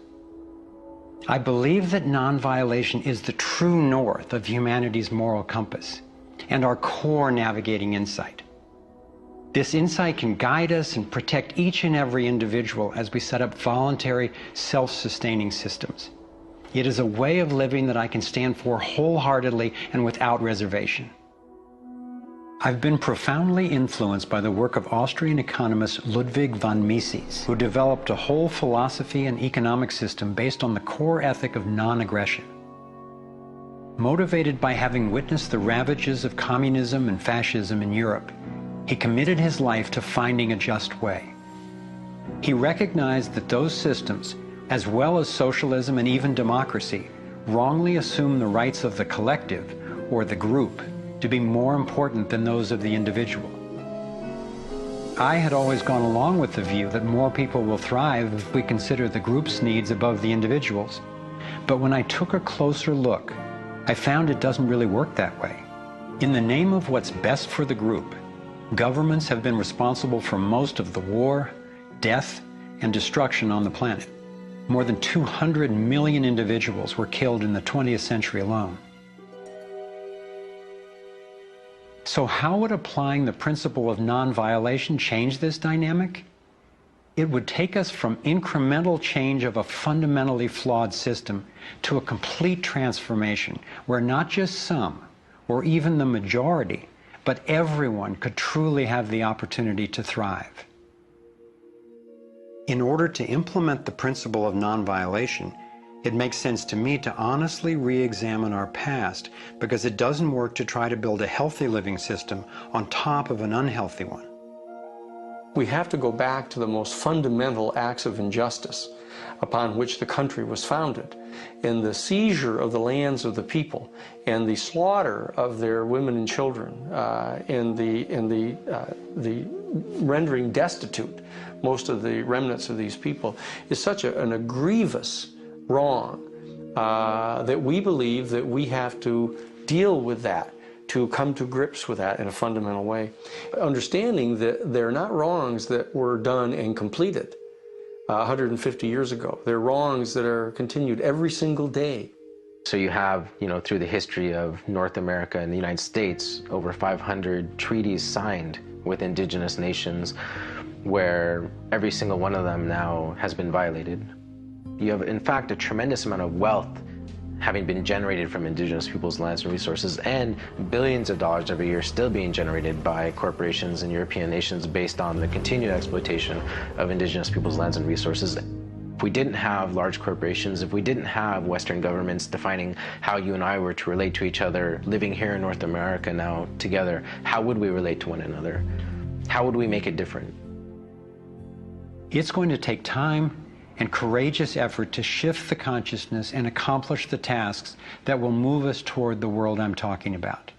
I believe that non-violation is the true north of humanity's moral compass and our core navigating insight. This insight can guide us and protect each and every individual as we set up voluntary, self-sustaining systems. It is a way of living that I can stand for wholeheartedly and without reservation. I've been profoundly influenced by the work of Austrian economist Ludwig von Mises, who developed a whole philosophy and economic system based on the core ethic of non-aggression. Motivated by having witnessed the ravages of communism and fascism in Europe, he committed his life to finding a just way. He recognized that those systems, as well as socialism and even democracy, wrongly assume the rights of the collective, or the group, to be more important than those of the individual. I had always gone along with the view that more people will thrive if we consider the group's needs above the individual's. But when I took a closer look, I found it doesn't really work that way. In the name of what's best for the group, governments have been responsible for most of the war, death, and destruction on the planet. More than 200 million individuals were killed in the 20th century alone. So how would applying the principle of non-violation change this dynamic? It would take us from incremental change of a fundamentally flawed system to a complete transformation where not just some, or even the majority, but everyone could truly have the opportunity to thrive. In order to implement the principle of non-violation, it makes sense to me to honestly re-examine our past, because it doesn't work to try to build a healthy living system on top of an unhealthy one. We have to go back to the most fundamental acts of injustice upon which the country was founded, in the seizure of the lands of the people and the slaughter of their women and children, and the rendering destitute most of the remnants of these people, is such a grievous wrong that we believe that we have to deal with that, to come to grips with that in a fundamental way. Understanding that they're not wrongs that were done and completed 150 years ago. They're wrongs that are continued every single day. So you have, through the history of North America and the United States, over 500 treaties signed with indigenous nations where every single one of them now has been violated. You have, in fact, a tremendous amount of wealth having been generated from indigenous peoples' lands and resources, and billions of dollars every year still being generated by corporations and European nations based on the continued exploitation of indigenous peoples' lands and resources. If we didn't have large corporations, if we didn't have Western governments defining how you and I were to relate to each other, living here in North America now together, how would we relate to one another? How would we make it different? It's going to take time and courageous effort to shift the consciousness and accomplish the tasks that will move us toward the world I'm talking about.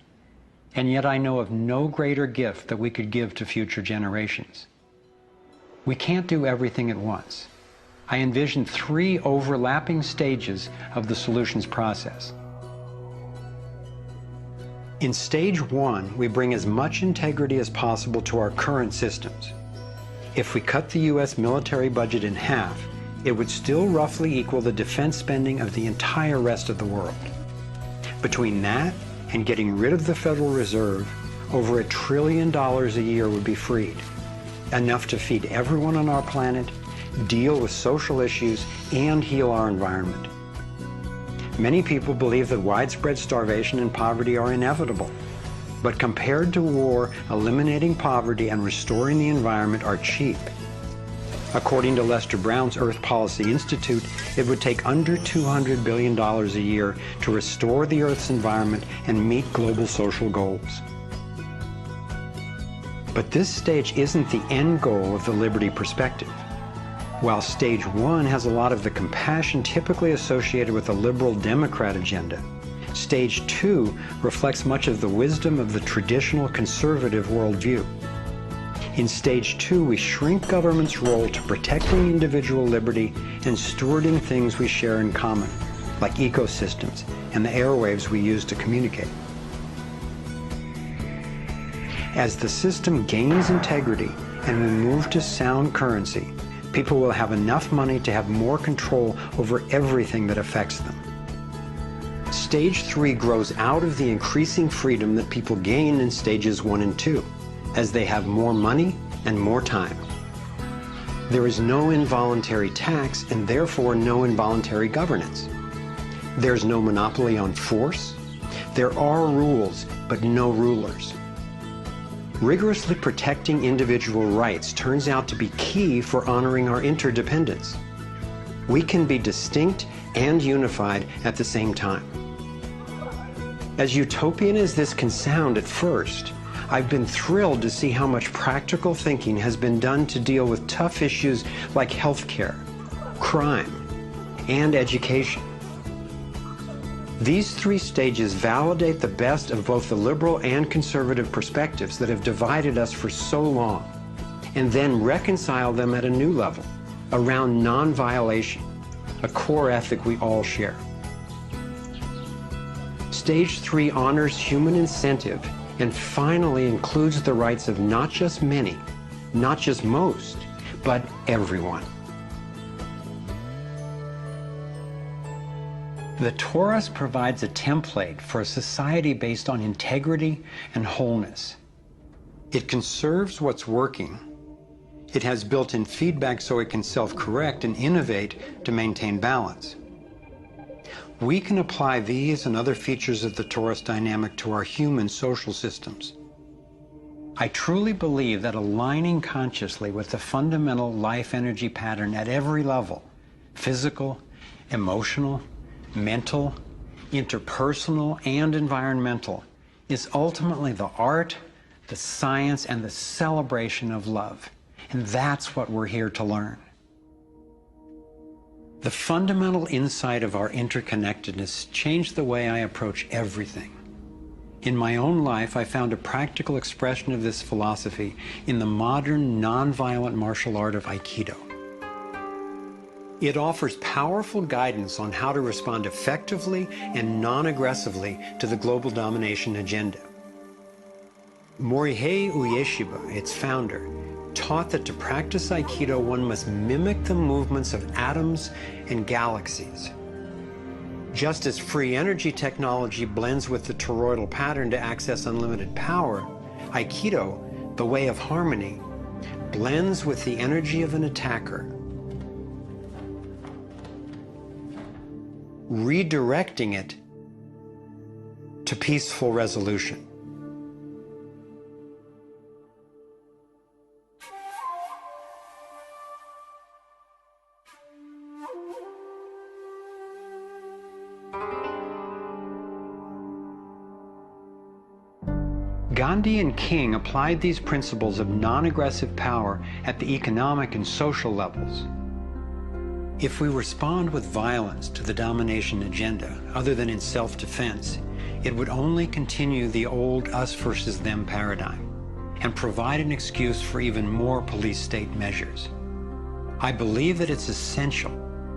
And yet I know of no greater gift that we could give to future generations. We can't do everything at once. I envision 3 overlapping stages of the solutions process. In stage 1, we bring as much integrity as possible to our current systems. If we cut the US military budget in half, it would still roughly equal the defense spending of the entire rest of the world. Between that and getting rid of the Federal Reserve, over $1 trillion a year would be freed, enough to feed everyone on our planet, deal with social issues, and heal our environment. Many people believe that widespread starvation and poverty are inevitable, but compared to war, eliminating poverty and restoring the environment are cheap. According to Lester Brown's Earth Policy Institute, it would take under $200 billion a year to restore the Earth's environment and meet global social goals. But this stage isn't the end goal of the liberty perspective. While stage 1 has a lot of the compassion typically associated with a liberal Democrat agenda, stage 2 reflects much of the wisdom of the traditional conservative worldview. In stage 2, we shrink government's role to protecting individual liberty and stewarding things we share in common, like ecosystems and the airwaves we use to communicate. As the system gains integrity and we move to sound currency, people will have enough money to have more control over everything that affects them. Stage 3 grows out of the increasing freedom that people gain in stages 1 and 2, as they have more money and more time. There is no involuntary tax and therefore no involuntary governance. There's no monopoly on force. There are rules, but no rulers. Rigorously protecting individual rights turns out to be key for honoring our interdependence. We can be distinct and unified at the same time. As utopian as this can sound at first, I've been thrilled to see how much practical thinking has been done to deal with tough issues like healthcare, crime, and education. These 3 stages validate the best of both the liberal and conservative perspectives that have divided us for so long, and then reconcile them at a new level, around non-violation, a core ethic we all share. Stage 3 honors human incentive and finally includes the rights of not just many, not just most, but everyone. The Torus provides a template for a society based on integrity and wholeness. It conserves what's working. It has built-in feedback so it can self-correct and innovate to maintain balance. We can apply these and other features of the Torus dynamic to our human social systems. I truly believe that aligning consciously with the fundamental life energy pattern at every level, physical, emotional, mental, interpersonal, and environmental, is ultimately the art, the science, and the celebration of love. And that's what we're here to learn. The fundamental insight of our interconnectedness changed the way I approach everything. In my own life, I found a practical expression of this philosophy in the modern, non-violent martial art of Aikido. It offers powerful guidance on how to respond effectively and non-aggressively to the global domination agenda. Morihei Ueshiba, its founder, taught that to practice Aikido one must mimic the movements of atoms and galaxies. Just as free energy technology blends with the toroidal pattern to access unlimited power, Aikido, the way of harmony, blends with the energy of an attacker, redirecting it to peaceful resolution. Gandhi and King applied these principles of non-aggressive power at the economic and social levels. If we respond with violence to the domination agenda, other than in self-defense, it would only continue the old us versus them paradigm and provide an excuse for even more police state measures. I believe that it's essential,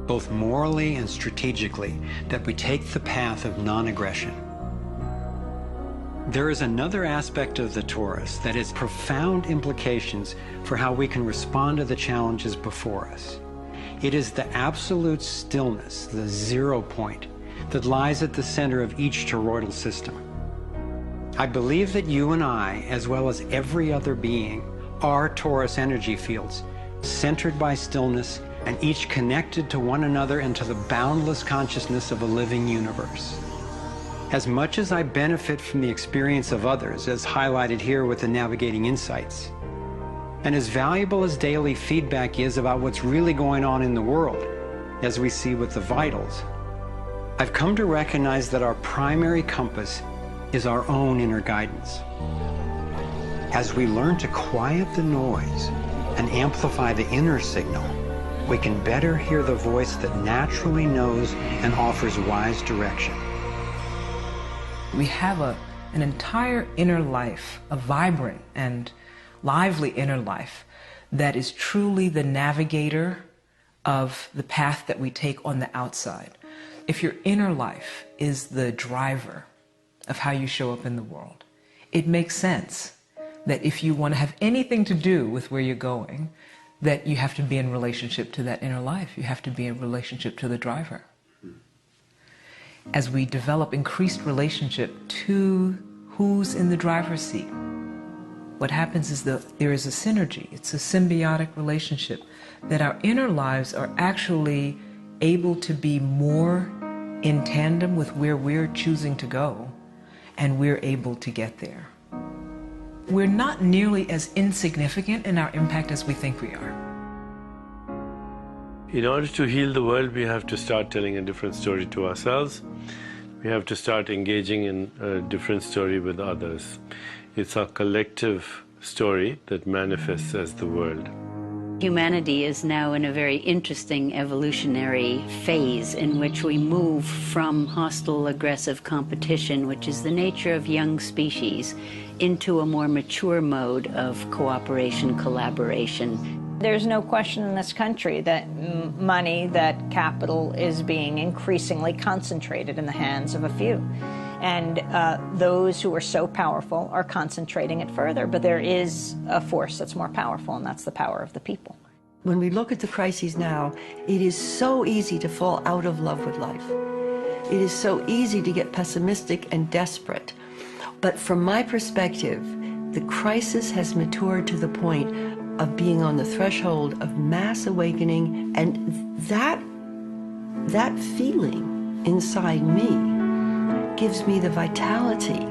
both morally and strategically, that we take the path of non-aggression. There is another aspect of the Taurus that has profound implications for how we can respond to the challenges before us. It is the absolute stillness, the 0 point, that lies at the center of each toroidal system. I believe that you and I, as well as every other being, are Taurus energy fields, centered by stillness and each connected to one another and to the boundless consciousness of a living universe. As much as I benefit from the experience of others, as highlighted here with the Navigating Insights, and as valuable as daily feedback is about what's really going on in the world, as we see with the vitals, I've come to recognize that our primary compass is our own inner guidance. As we learn to quiet the noise and amplify the inner signal, we can better hear the voice that naturally knows and offers wise direction. We have an entire inner life, a vibrant and lively inner life that is truly the navigator of the path that we take on the outside. If your inner life is the driver of how you show up in the world, it makes sense that if you want to have anything to do with where you're going, that you have to be in relationship to that inner life. You have to be in relationship to the driver. As we develop increased relationship to who's in the driver's seat, what happens is that there is a synergy. It's a symbiotic relationship that our inner lives are actually able to be more in tandem with where we're choosing to go, and we're able to get there. We're not nearly as insignificant in our impact as we think we are. In order to heal the world, we have to start telling a different story to ourselves. We have to start engaging in a different story with others. It's our collective story that manifests as the world. Humanity is now in a very interesting evolutionary phase in which we move from hostile, aggressive competition, which is the nature of young species, into a more mature mode of cooperation, collaboration. There's no question in this country that money, that capital is being increasingly concentrated in the hands of a few. And those who are so powerful are concentrating it further. But there is a force that's more powerful, and that's the power of the people. When we look at the crises now, it is so easy to fall out of love with life. It is so easy to get pessimistic and desperate. But from my perspective, the crisis has matured to the point of being on the threshold of mass awakening, and that feeling inside me gives me the vitality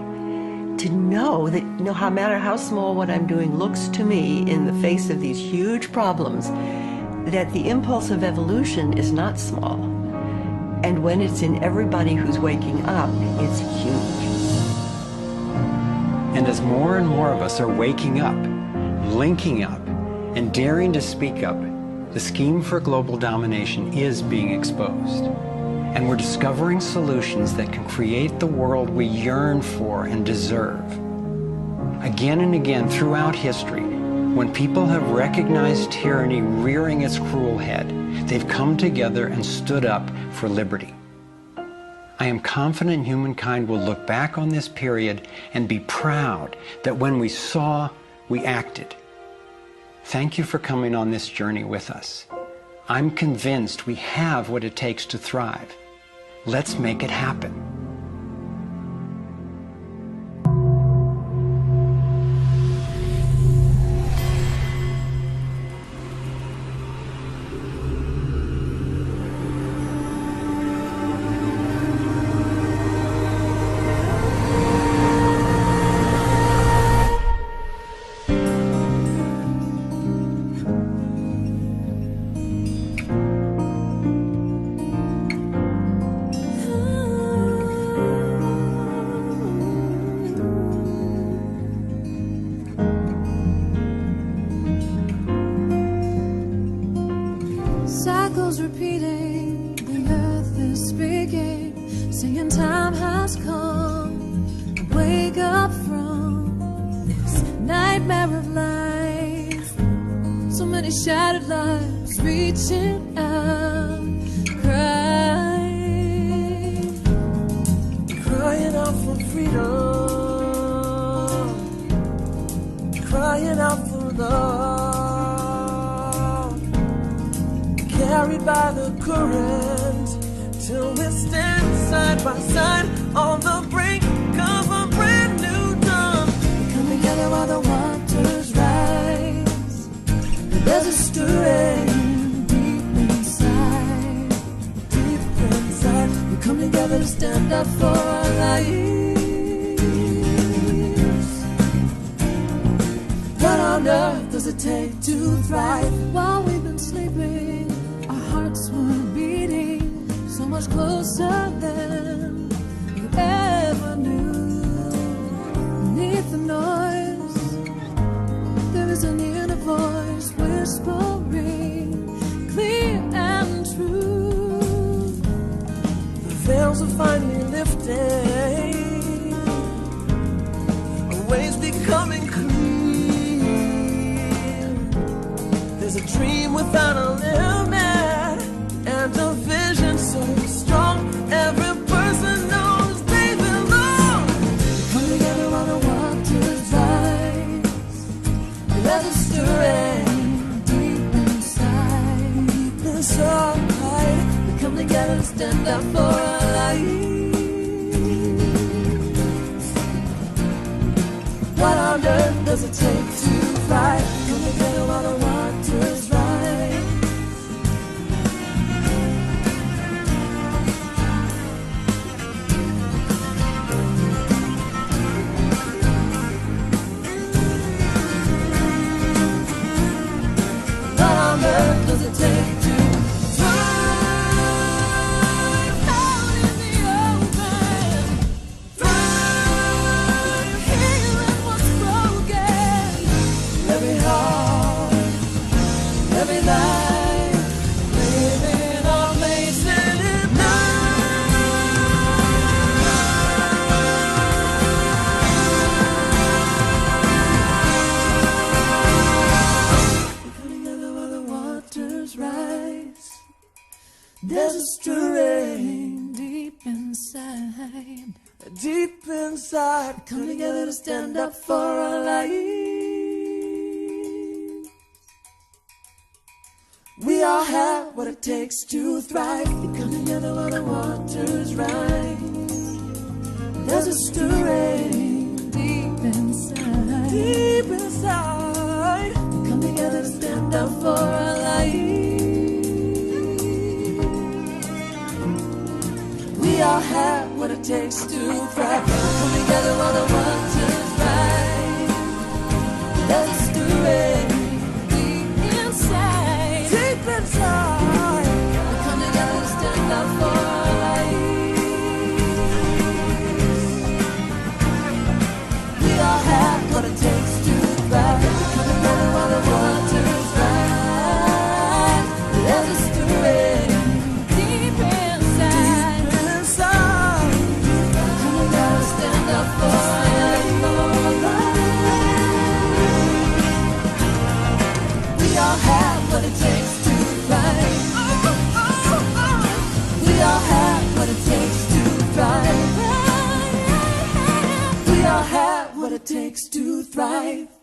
to know that no matter how small what I'm doing looks to me in the face of these huge problems, that the impulse of evolution is not small. And when it's in everybody who's waking up, it's huge. And as more and more of us are waking up, linking up, and daring to speak up, the scheme for global domination is being exposed. And we're discovering solutions that can create the world we yearn for and deserve. Again and again throughout history, When people have recognized tyranny rearing its cruel head, they've come together and stood up for liberty. I am confident humankind will look back on this period and be proud that when we saw, we acted. Thank you for coming on this journey with us. I'm convinced we have what it takes to thrive. Let's make it happen. Cycles repeating, the earth is speaking, saying time has come to wake up from this nightmare of life. So many shattered lives reaching out, crying out for freedom, crying out for love. Carried by the current, till we stand side by side on the brink of a brand new dawn. We come together while the waters rise. There's a stirring deep inside, deep inside. We come together to stand up for our lives. What on earth does it take to thrive? While we've been sleeping, hearts were beating so much closer than we ever knew. Beneath the noise, there is an inner voice whispering, clear and true. The veils are finally lifting, our ways becoming clear. There's a dream without a limit, and a vision so strong, every person knows they belong. Come together while the waters rise. There's a stirring deep inside, deep inside. We come together to stand up for our lives. What on earth does it take to thrive? Come together while the waters rise. Does it take to thrive out in the open? Thrive healing what's broken. Every heart, every life, living our place in it now. Rise. There's a stirring deep inside, deep inside. Come together to stand up for our lives. We all have what it takes to thrive. We come together while the waters rise. There's a stirring deep inside, deep inside. We come together to stand up for our lives. We all have what it takes to thrive. Come together while the waters rise. There's a stirring deep inside, deep inside. We come together to stand up for our lives. We all have what it takes to thrive. Come together while the waters rise. There's a stirring deep inside, deep inside. Come together to stand up for our lives. thrive. We all have what it takes to thrive. We all have what it takes to thrive.